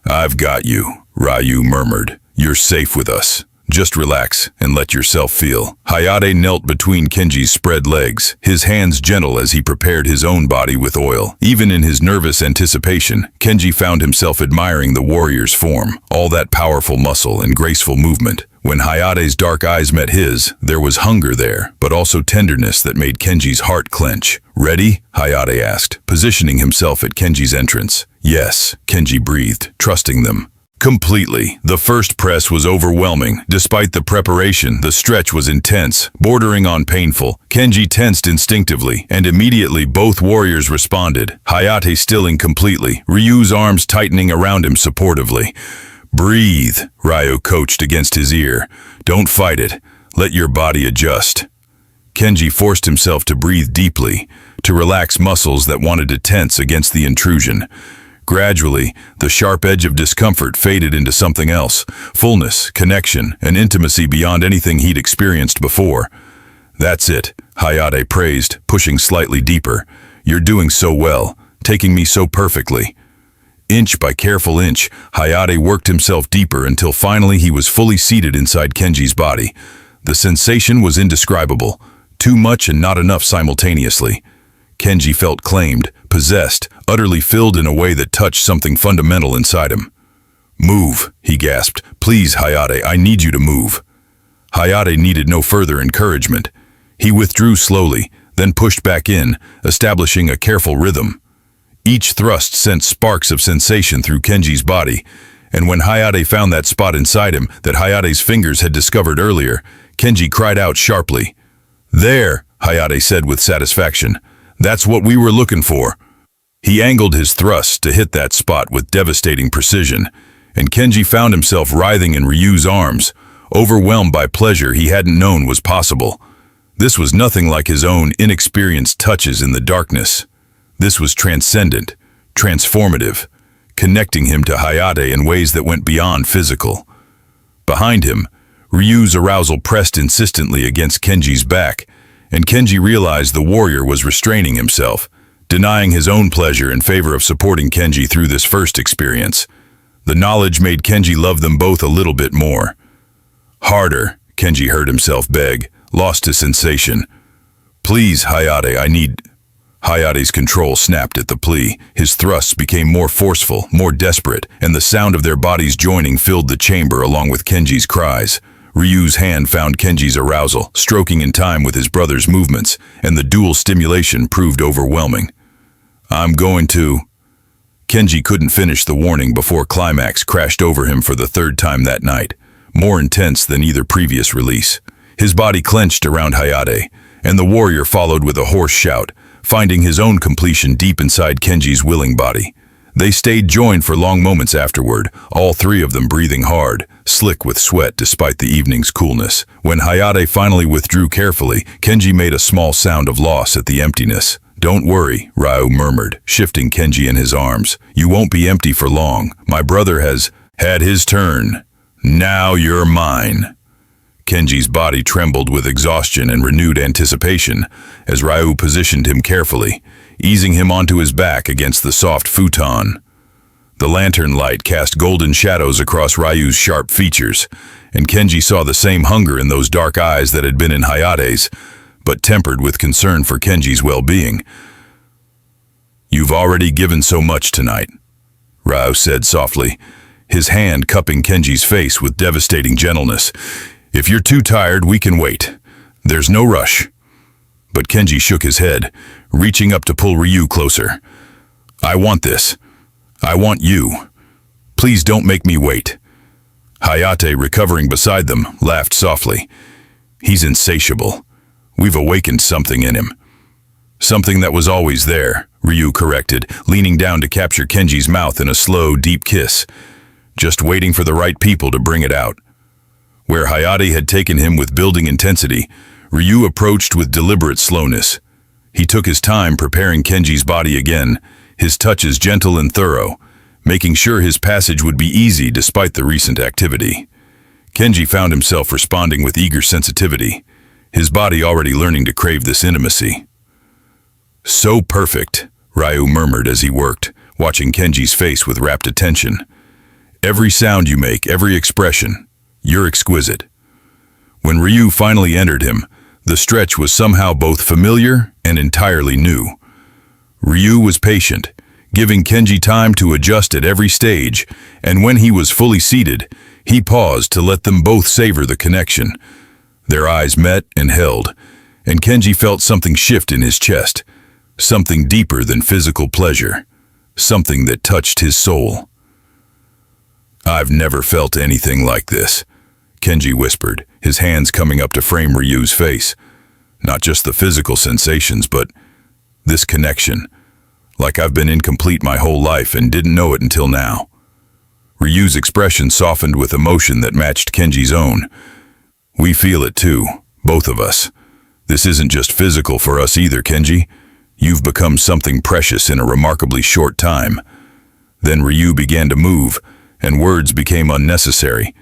I've got you, Ryu murmured. You're safe with us. Just relax and let yourself feel. Hayate knelt between Kenji's spread legs, his hands gentle as he prepared his own body with oil. Even in his nervous anticipation, Kenji found himself admiring the warrior's form, all that powerful muscle and graceful movement. When Hayate's dark eyes met his, there was hunger there, but also tenderness that made Kenji's heart clench. Ready? Hayate asked, positioning himself at Kenji's entrance. Yes, Kenji breathed, trusting them. Completely. The first press was overwhelming. Despite the preparation, the stretch was intense, bordering on painful. Kenji tensed instinctively, and immediately both warriors responded, Hayate stilling completely, Ryu's arms tightening around him supportively. Breathe, Ryu coached against his ear. Don't fight it. Let your body adjust. Kenji forced himself to breathe deeply, to relax muscles that wanted to tense against the intrusion. Gradually, the sharp edge of discomfort faded into something else, fullness, connection, and intimacy beyond anything he'd experienced before. That's it, Hayate praised, pushing slightly deeper. You're doing so well, taking me so perfectly. Inch by careful inch, Hayate worked himself deeper until finally he was fully seated inside Kenji's body. The sensation was indescribable, too much and not enough simultaneously. Kenji felt claimed, possessed, utterly filled in a way that touched something fundamental inside him. Move, he gasped. Please, Hayate, I need you to move. Hayate needed no further encouragement. He withdrew slowly, then pushed back in, establishing a careful rhythm. Each thrust sent sparks of sensation through Kenji's body, and when Hayate found that spot inside him that Hayate's fingers had discovered earlier, Kenji cried out sharply. There, Hayate said with satisfaction. That's what we were looking for. He angled his thrust to hit that spot with devastating precision, and Kenji found himself writhing in Ryu's arms, overwhelmed by pleasure he hadn't known was possible. This was nothing like his own inexperienced touches in the darkness. This was transcendent, transformative, connecting him to Hayate in ways that went beyond physical. Behind him, Ryu's arousal pressed insistently against Kenji's back, and Kenji realized the warrior was restraining himself, denying his own pleasure in favor of supporting Kenji through this first experience. The knowledge made Kenji love them both a little bit more. "Harder," Kenji heard himself beg, lost to sensation. "Please, Hayate, I need—" Hayate's control snapped at the plea. His thrusts became more forceful, more desperate, and the sound of their bodies joining filled the chamber along with Kenji's cries. Ryu's hand found Kenji's arousal, stroking in time with his brother's movements, and the dual stimulation proved overwhelming. "I'm going to—" Kenji couldn't finish the warning before climax crashed over him for the third time that night, more intense than either previous release. His body clenched around Hayate, and the warrior followed with a hoarse shout, finding his own completion deep inside Kenji's willing body. They stayed joined for long moments afterward, all three of them breathing hard, slick with sweat despite the evening's coolness. When Hayate finally withdrew carefully, Kenji made a small sound of loss at the emptiness. "Don't worry," Ryu murmured, shifting Kenji in his arms. "You won't be empty for long. My brother has had his turn. Now you're mine." Kenji's body trembled with exhaustion and renewed anticipation as Ryu positioned him carefully, easing him onto his back against the soft futon. The lantern light cast golden shadows across Ryu's sharp features, and Kenji saw the same hunger in those dark eyes that had been in Hayate's, but tempered with concern for Kenji's well-being. "You've already given so much tonight," Ryu said softly, his hand cupping Kenji's face with devastating gentleness. "If you're too tired, we can wait. There's no rush." But Kenji shook his head, reaching up to pull Ryu closer. "I want this. I want you. Please don't make me wait." Hayate, recovering beside them, laughed softly. "He's insatiable. We've awakened something in him." "Something that was always there," Ryu corrected, leaning down to capture Kenji's mouth in a slow, deep kiss. "Just waiting for the right people to bring it out." Where Hayate had taken him with building intensity, Ryu approached with deliberate slowness. He took his time preparing Kenji's body again, his touches gentle and thorough, making sure his passage would be easy despite the recent activity. Kenji found himself responding with eager sensitivity, his body already learning to crave this intimacy. "So perfect," Ryu murmured as he worked, watching Kenji's face with rapt attention. "Every sound you make, every expression, you're exquisite." When Ryu finally entered him, the stretch was somehow both familiar and entirely new. Ryu was patient, giving Kenji time to adjust at every stage, and when he was fully seated, he paused to let them both savor the connection. Their eyes met and held, and Kenji felt something shift in his chest, something deeper than physical pleasure, something that touched his soul. "I've never felt anything like this," Kenji whispered, his hands coming up to frame Ryu's face. "Not just the physical sensations, but this connection, like I've been incomplete my whole life and didn't know it until now." Ryu's expression softened with emotion that matched Kenji's own. "We feel it too, both of us. This isn't just physical for us either, Kenji. You've become something precious in a remarkably short time." Then Ryu began to move, and words became unnecessary.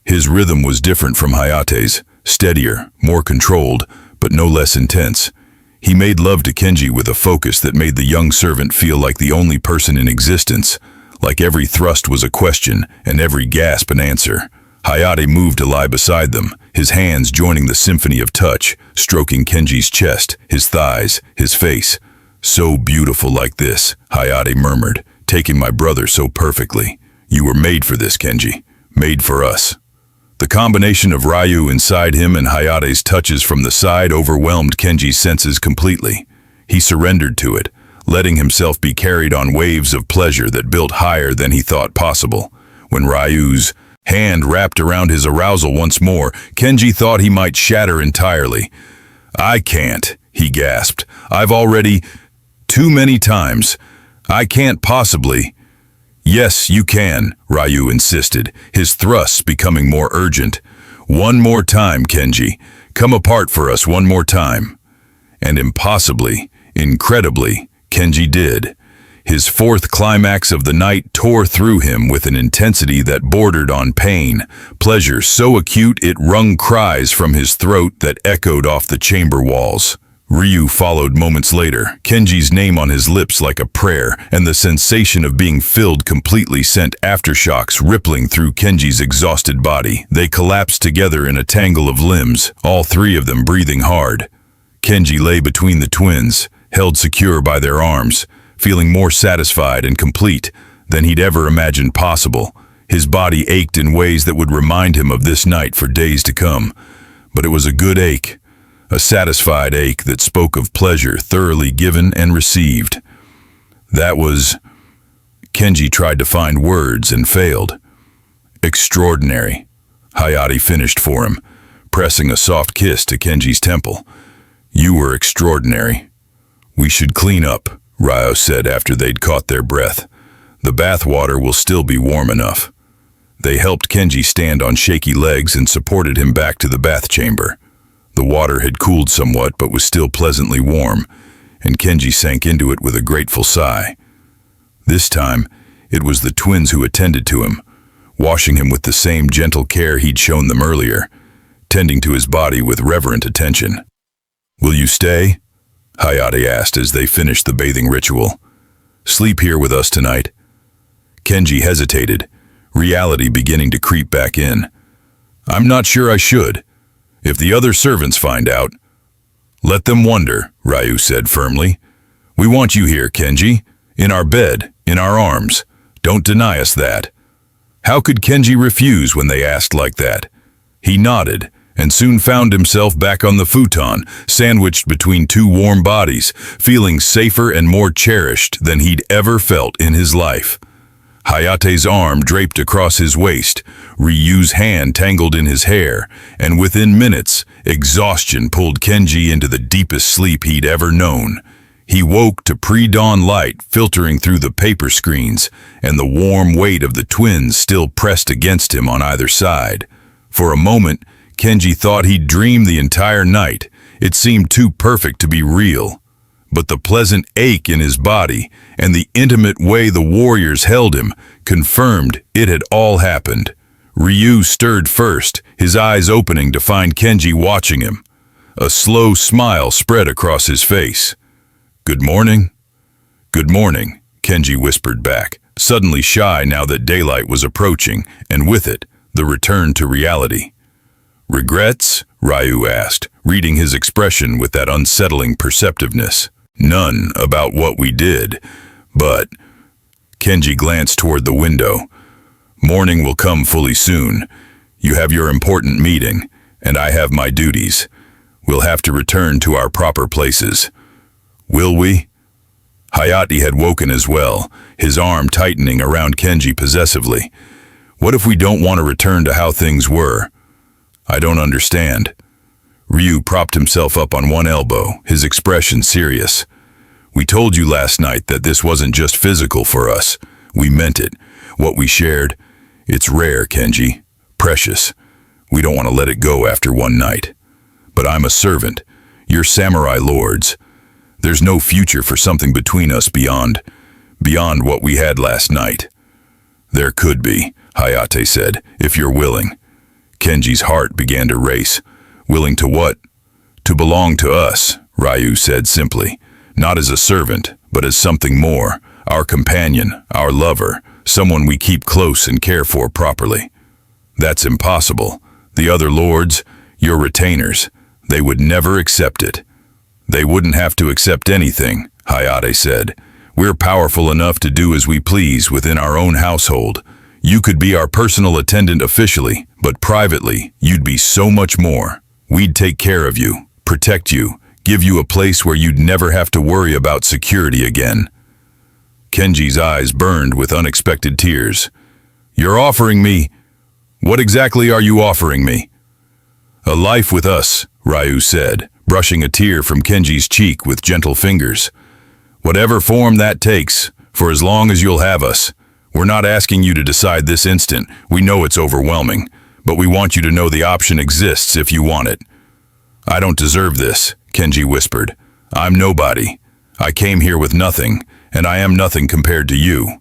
His rhythm was different from Hayate's, steadier, more controlled, but no less intense. He made love to Kenji with a focus that made the young servant feel like the only person in existence, like every thrust was a question and every gasp an answer. Hayate moved to lie beside them, his hands joining the symphony of touch, stroking Kenji's chest, his thighs, his face. "So beautiful like this," Hayate murmured, "taking my brother so perfectly. You were made for this, Kenji. Made for us." The combination of Ryu inside him and Hayate's touches from the side overwhelmed Kenji's senses completely. He surrendered to it, letting himself be carried on waves of pleasure that built higher than he thought possible. When Ryu's hand wrapped around his arousal once more, Kenji thought he might shatter entirely. "I can't," he gasped. "I've already... too many times. I can't possibly..." "Yes, you can," Ryu insisted, his thrusts becoming more urgent. "One more time, Kenji. Come apart for us one more time." And impossibly, incredibly, Kenji did. His fourth climax of the night tore through him with an intensity that bordered on pain, pleasure so acute it wrung cries from his throat that echoed off the chamber walls. Ryu followed moments later, Kenji's name on his lips like a prayer, and the sensation of being filled completely sent aftershocks rippling through Kenji's exhausted body. They collapsed together in a tangle of limbs, all three of them breathing hard. Kenji lay between the twins, held secure by their arms, feeling more satisfied and complete than he'd ever imagined possible. His body ached in ways that would remind him of this night for days to come. But it was a good ache, a satisfied ache that spoke of pleasure thoroughly given and received. That was... Kenji tried to find words and failed. Extraordinary, Hayate finished for him, pressing a soft kiss to Kenji's temple. You were extraordinary. We should clean up, Ryo said after they'd caught their breath. The bath water will still be warm enough. They helped Kenji stand on shaky legs and supported him back to the bath chamber. The water had cooled somewhat but was still pleasantly warm, and Kenji sank into it with a grateful sigh. This time, it was the twins who attended to him, washing him with the same gentle care he'd shown them earlier, tending to his body with reverent attention. Will you stay? Hayate asked as they finished the bathing ritual. Sleep here with us tonight. Kenji hesitated, reality beginning to creep back in. I'm not sure I should. If the other servants find out... Let them wonder, Ryu said firmly. We want you here, Kenji. In our bed, in our arms. Don't deny us that. How could Kenji refuse when they asked like that? He nodded, and soon found himself back on the futon, sandwiched between two warm bodies, feeling safer and more cherished than he'd ever felt in his life. Hayate's arm draped across his waist, Ryu's hand tangled in his hair, and within minutes, exhaustion pulled Kenji into the deepest sleep he'd ever known. He woke to pre-dawn light filtering through the paper screens, and the warm weight of the twins still pressed against him on either side. For a moment, Kenji thought he'd dreamed the entire night. It seemed too perfect to be real. But the pleasant ache in his body and the intimate way the warriors held him confirmed it had all happened. Ryu stirred first, his eyes opening to find Kenji watching him. A slow smile spread across his face. Good morning? Good morning, Kenji whispered back, suddenly shy now that daylight was approaching, and with it, the return to reality. Regrets? Ryu asked, reading his expression with that unsettling perceptiveness. None about what we did, but... Kenji glanced toward the window. Morning will come fully soon. You have your important meeting, and I have my duties. We'll have to return to our proper places. Will we? Hayate had woken as well, his arm tightening around Kenji possessively. What if we don't want to return to how things were? I don't understand. Ryu propped himself up on one elbow, his expression serious. We told you last night that this wasn't just physical for us. We meant it. What we shared, it's rare, Kenji. Precious. We don't want to let it go after one night. But I'm a servant. You're samurai lords. There's no future for something between us beyond what we had last night. There could be, Hayate said, if you're willing. Kenji's heart began to race. Willing to what? To belong to us, Ryu said simply. Not as a servant, but as something more. Our companion, our lover, someone we keep close and care for properly. That's impossible. The other lords, your retainers, they would never accept it. They wouldn't have to accept anything, Hayate said. We're powerful enough to do as we please within our own household. You could be our personal attendant officially, but privately, you'd be so much more. We'd take care of you, protect you, give you a place where you'd never have to worry about security again. Kenji's eyes burned with unexpected tears. You're offering me... What exactly are you offering me? A life with us, Ryu said, brushing a tear from Kenji's cheek with gentle fingers. Whatever form that takes, for as long as you'll have us. We're not asking you to decide this instant. We know it's overwhelming, but we want you to know the option exists if you want it. I don't deserve this, Kenji whispered. I'm nobody. I came here with nothing, and I am nothing compared to you."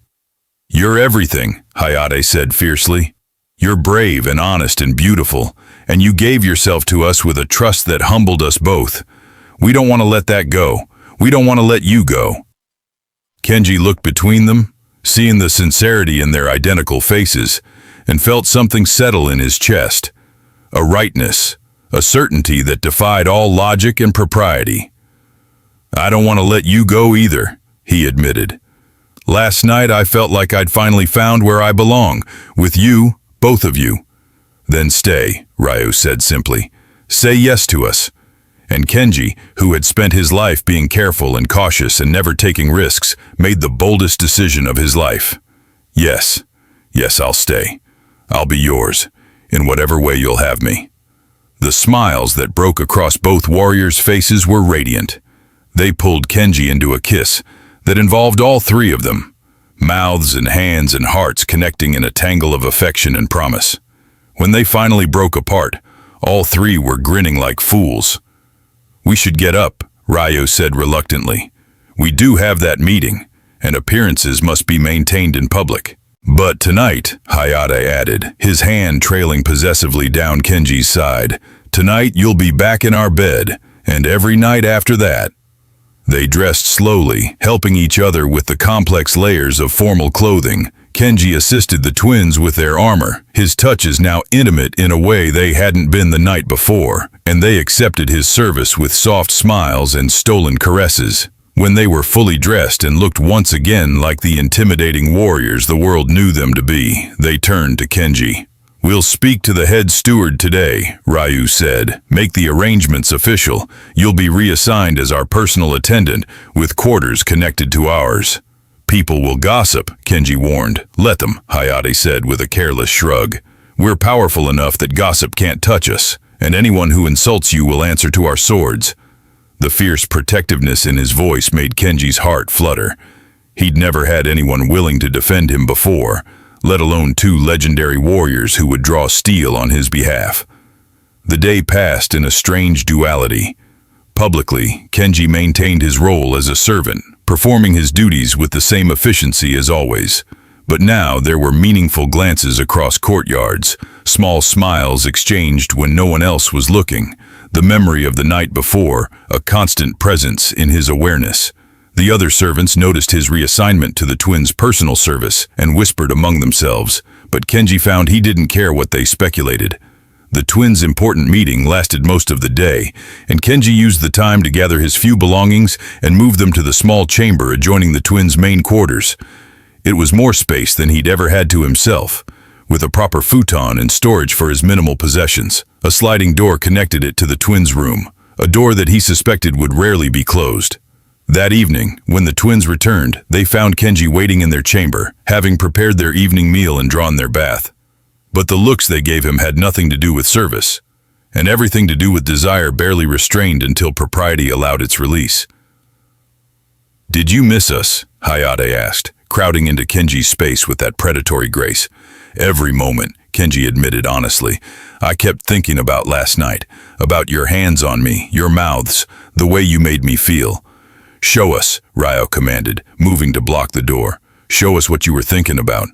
"You're everything," Hayate said fiercely. "You're brave and honest and beautiful, and you gave yourself to us with a trust that humbled us both. We don't want to let that go. We don't want to let you go." Kenji looked between them, seeing the sincerity in their identical faces, and felt something settle in his chest. A rightness, a certainty that defied all logic and propriety. "I don't want to let you go either," he admitted. "Last night I felt like I'd finally found where I belong, with you, both of you." "Then stay," Ryu said simply. "Say yes to us." And Kenji, who had spent his life being careful and cautious and never taking risks, made the boldest decision of his life. "Yes, yes, I'll stay. I'll be yours, in whatever way you'll have me." The smiles that broke across both warriors' faces were radiant. They pulled Kenji into a kiss that involved all three of them, mouths and hands and hearts connecting in a tangle of affection and promise. When they finally broke apart, all three were grinning like fools. "We should get up," Ryo said reluctantly. "We do have that meeting, and appearances must be maintained in public." "But tonight," Hayate added, his hand trailing possessively down Kenji's side, "tonight you'll be back in our bed, and every night after that." They dressed slowly, helping each other with the complex layers of formal clothing. Kenji assisted the twins with their armor, his touches now intimate in a way they hadn't been the night before, and they accepted his service with soft smiles and stolen caresses. When they were fully dressed and looked once again like the intimidating warriors the world knew them to be, they turned to Kenji. "We'll speak to the head steward today," Ryu said. "Make the arrangements official. You'll be reassigned as our personal attendant, with quarters connected to ours." "People will gossip," Kenji warned. "Let them," Hayate said with a careless shrug. "We're powerful enough that gossip can't touch us, and anyone who insults you will answer to our swords." The fierce protectiveness in his voice made Kenji's heart flutter. He'd never had anyone willing to defend him before, let alone two legendary warriors who would draw steel on his behalf. The day passed in a strange duality. Publicly, Kenji maintained his role as a servant, performing his duties with the same efficiency as always. But now there were meaningful glances across courtyards, small smiles exchanged when no one else was looking, the memory of the night before, a constant presence in his awareness. The other servants noticed his reassignment to the twins' personal service and whispered among themselves, but Kenji found he didn't care what they speculated. The twins' important meeting lasted most of the day, and Kenji used the time to gather his few belongings and move them to the small chamber adjoining the twins' main quarters. It was more space than he'd ever had to himself, with a proper futon and storage for his minimal possessions. A sliding door connected it to the twins' room, a door that he suspected would rarely be closed. That evening, when the twins returned, they found Kenji waiting in their chamber, having prepared their evening meal and drawn their bath. But the looks they gave him had nothing to do with service, and everything to do with desire barely restrained until propriety allowed its release. "Did you miss us?" Hayate asked, crowding into Kenji's space with that predatory grace. "Every moment," Kenji admitted honestly. "I kept thinking about last night, about your hands on me, your mouths, the way you made me feel." "Show us," Ryo commanded, moving to block the door. "Show us what you were thinking about."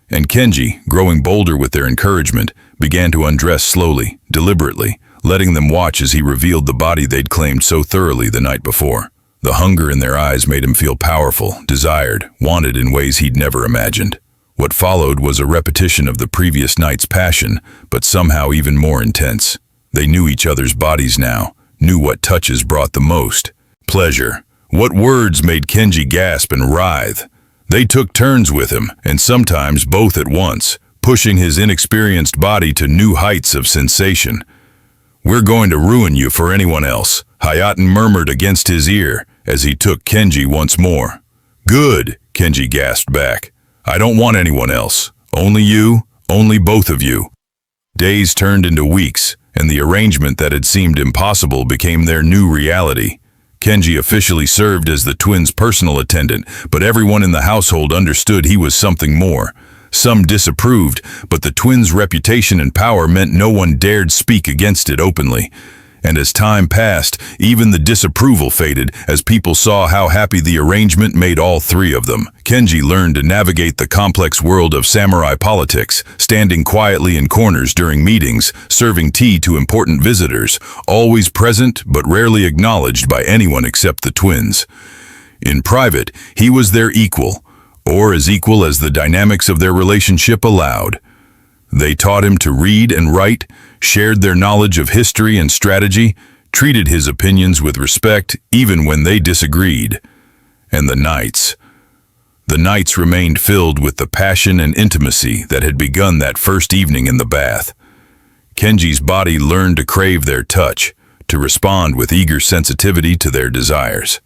And Kenji, growing bolder with their encouragement, began to undress slowly, deliberately, letting them watch as he revealed the body they'd claimed so thoroughly the night before. The hunger in their eyes made him feel powerful, desired, wanted in ways he'd never imagined. What followed was a repetition of the previous night's passion, but somehow even more intense. They knew each other's bodies now, knew what touches brought the most. Pleasure. What words made Kenji gasp and writhe? They took turns with him, and sometimes both at once, pushing his inexperienced body to new heights of sensation. "We're going to ruin you for anyone else," Hayate murmured against his ear as he took Kenji once more. "Good," Kenji gasped back. "I don't want anyone else. Only you, only both of you." Days turned into weeks, and the arrangement that had seemed impossible became their new reality. Kenji officially served as the twins' personal attendant, but everyone in the household understood he was something more. Some disapproved, but the twins' reputation and power meant no one dared speak against it openly. And as time passed, even the disapproval faded as people saw how happy the arrangement made all three of them. Kenji learned to navigate the complex world of samurai politics, standing quietly in corners during meetings, serving tea to important visitors, always present but rarely acknowledged by anyone except the twins. In private, he was their equal, or as equal as the dynamics of their relationship allowed. They taught him to read and write, shared their knowledge of history and strategy, treated his opinions with respect even when they disagreed. And the nights remained filled with the passion and intimacy that had begun that first evening in the bath. Kenji's body learned to crave their touch, to respond with eager sensitivity to their desires.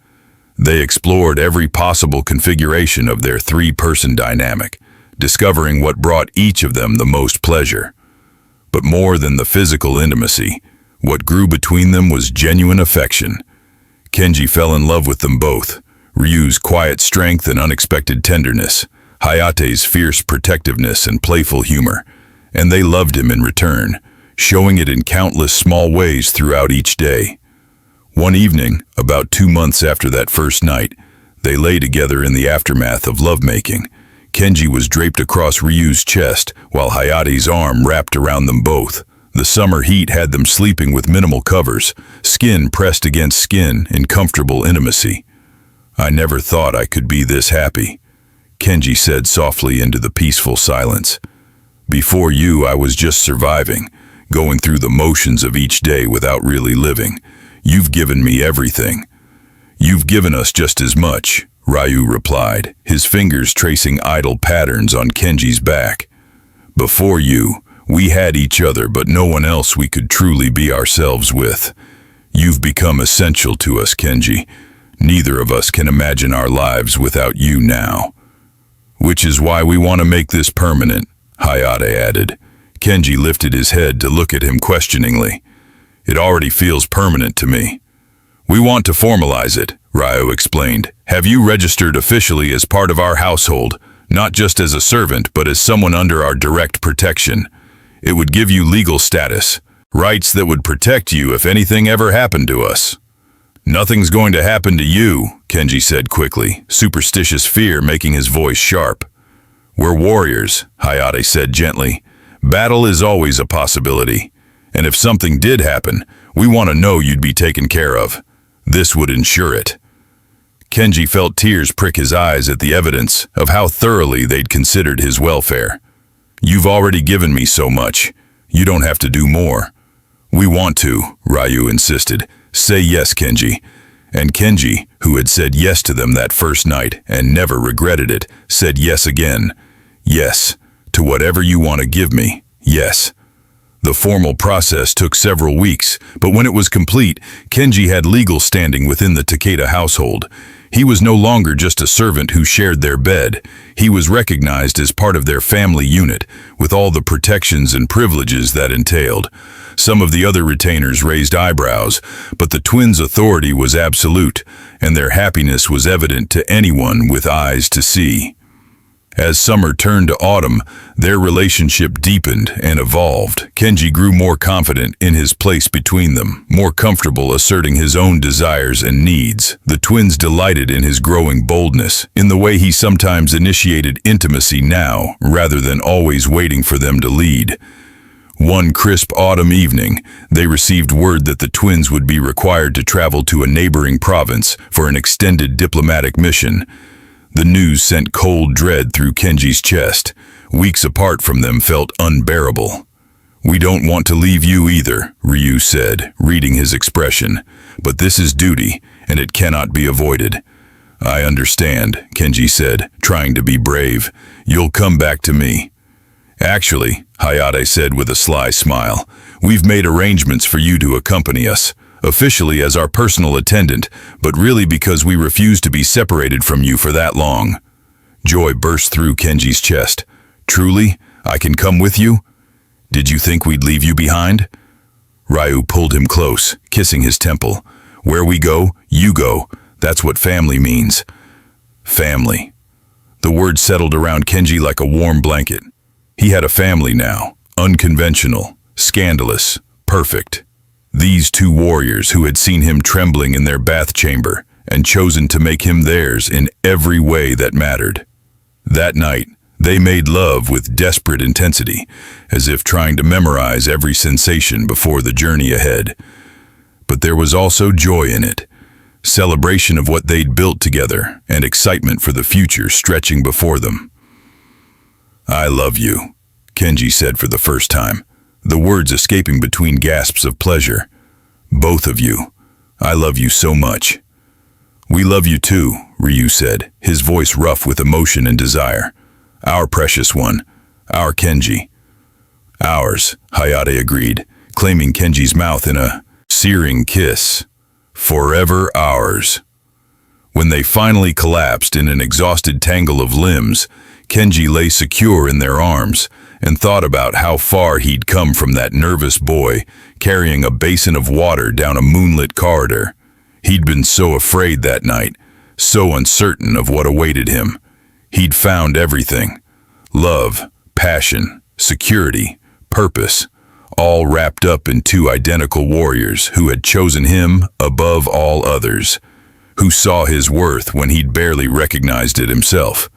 They explored every possible configuration of their three-person dynamic, discovering what brought each of them the most pleasure. But more than the physical intimacy, what grew between them was genuine affection. Kenji fell in love with them both, Ryu's quiet strength and unexpected tenderness, Hayate's fierce protectiveness and playful humor, and they loved him in return, showing it in countless small ways throughout each day. One evening, about 2 months after that first night, they lay together in the aftermath of lovemaking. Kenji was draped across Ryu's chest, while Hayate's arm wrapped around them both. The summer heat had them sleeping with minimal covers, skin pressed against skin in comfortable intimacy. "I never thought I could be this happy," Kenji said softly into the peaceful silence. "Before you, I was just surviving, going through the motions of each day without really living. You've given me everything." "You've given us just as much," Ryu replied, his fingers tracing idle patterns on Kenji's back. "Before you, we had each other, but no one else we could truly be ourselves with. You've become essential to us, Kenji. Neither of us can imagine our lives without you now." "Which is why we want to make this permanent," Hayate added. Kenji lifted his head to look at him questioningly. "It already feels permanent to me." "We want to formalize it," Ryu explained. "Have you registered officially as part of our household, not just as a servant, but as someone under our direct protection. It would give you legal status, rights that would protect you if anything ever happened to us." "Nothing's going to happen to you," Kenji said quickly, superstitious fear making his voice sharp. "We're warriors," Hayate said gently. "Battle is always a possibility. And if something did happen, we want to know you'd be taken care of. This would ensure it." Kenji felt tears prick his eyes at the evidence of how thoroughly they'd considered his welfare. "You've already given me so much. You don't have to do more." "We want to," Ryu insisted. "Say yes, Kenji." And Kenji, who had said yes to them that first night and never regretted it, said yes again. "Yes, to whatever you want to give me, yes." The formal process took several weeks, but when it was complete, Kenji had legal standing within the Takeda household. He was no longer just a servant who shared their bed. He was recognized as part of their family unit, with all the protections and privileges that entailed. Some of the other retainers raised eyebrows, but the twins' authority was absolute, and their happiness was evident to anyone with eyes to see. As summer turned to autumn, their relationship deepened and evolved. Kenji grew more confident in his place between them, more comfortable asserting his own desires and needs. The twins delighted in his growing boldness, in the way he sometimes initiated intimacy now, rather than always waiting for them to lead. One crisp autumn evening, they received word that the twins would be required to travel to a neighboring province for an extended diplomatic mission. The news sent cold dread through Kenji's chest. Weeks apart from them felt unbearable. "We don't want to leave you either," Ryu said, reading his expression. "But this is duty, and it cannot be avoided." "I understand," Kenji said, trying to be brave. "You'll come back to me." "Actually," Hayate said with a sly smile, "we've made arrangements for you to accompany us. Officially as our personal attendant, but really because we refuse to be separated from you for that long." Joy burst through Kenji's chest. "Truly? I can come with you? Did you think we'd leave you behind?" Ryu pulled him close, kissing his temple. "Where we go, you go. That's what family means." Family. The word settled around Kenji like a warm blanket. He had a family now, unconventional, scandalous, perfect. These two warriors who had seen him trembling in their bath chamber and chosen to make him theirs in every way that mattered. That night, they made love with desperate intensity, as if trying to memorize every sensation before the journey ahead. But there was also joy in it, celebration of what they'd built together, and excitement for the future stretching before them. "I love you," Kenji said for the first time, the words escaping between gasps of pleasure. "Both of you. I love you so much." "We love you too," Ryu said, his voice rough with emotion and desire. "Our precious one. Our Kenji." "Ours," Hayate agreed, claiming Kenji's mouth in a searing kiss. "Forever ours." When they finally collapsed in an exhausted tangle of limbs, Kenji lay secure in their arms and thought about how far he'd come from that nervous boy carrying a basin of water down a moonlit corridor. He'd been so afraid that night, so uncertain of what awaited him. He'd found everything: love, passion, security, purpose, all wrapped up in two identical warriors who had chosen him above all others, who saw his worth when he'd barely recognized it himself,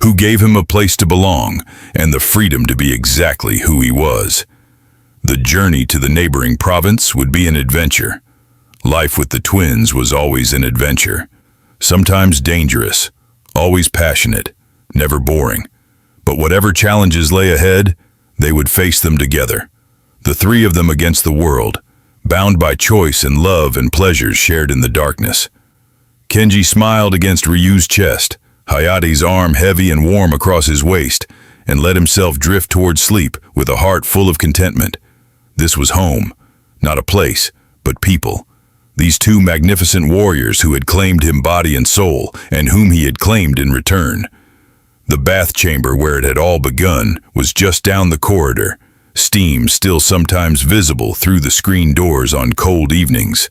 who gave him a place to belong and the freedom to be exactly who he was. The journey to the neighboring province would be an adventure. Life with the twins was always an adventure. Sometimes dangerous, always passionate, never boring. But whatever challenges lay ahead, they would face them together. The three of them against the world, bound by choice and love and pleasures shared in the darkness. Kenji smiled against Ryu's chest, Hayate's arm heavy and warm across his waist, and let himself drift toward sleep with a heart full of contentment. This was home, not a place, but people. These two magnificent warriors who had claimed him body and soul, and whom he had claimed in return. The bath chamber where it had all begun was just down the corridor, steam still sometimes visible through the screen doors on cold evenings.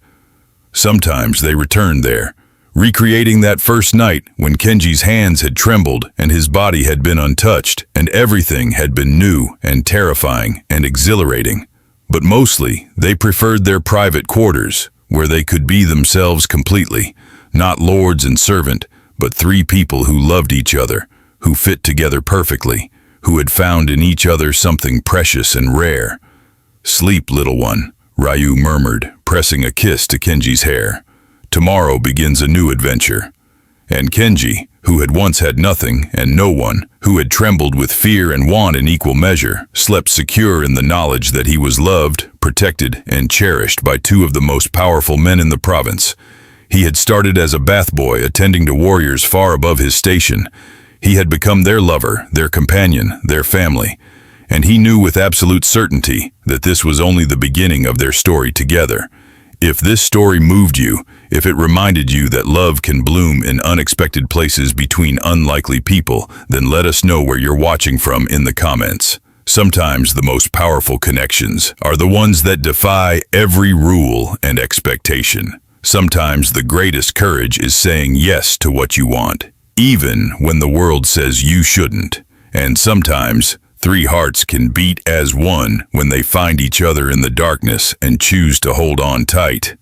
Sometimes they returned there, recreating that first night when Kenji's hands had trembled and his body had been untouched, and everything had been new and terrifying and exhilarating. But mostly, they preferred their private quarters, where they could be themselves completely, not lords and servant, but three people who loved each other, who fit together perfectly, who had found in each other something precious and rare. "Sleep, little one," Ryu murmured, pressing a kiss to Kenji's hair. "Tomorrow begins a new adventure." And Kenji, who had once had nothing and no one, who had trembled with fear and want in equal measure, slept secure in the knowledge that he was loved, protected, and cherished by two of the most powerful men in the province. He had started as a bath boy attending to warriors far above his station. He had become their lover, their companion, their family, and he knew with absolute certainty that this was only the beginning of their story together. If this story moved you, if it reminded you that love can bloom in unexpected places between unlikely people, then let us know where you're watching from in the comments. Sometimes the most powerful connections are the ones that defy every rule and expectation. Sometimes the greatest courage is saying yes to what you want, even when the world says you shouldn't. And sometimes three hearts can beat as one when they find each other in the darkness and choose to hold on tight.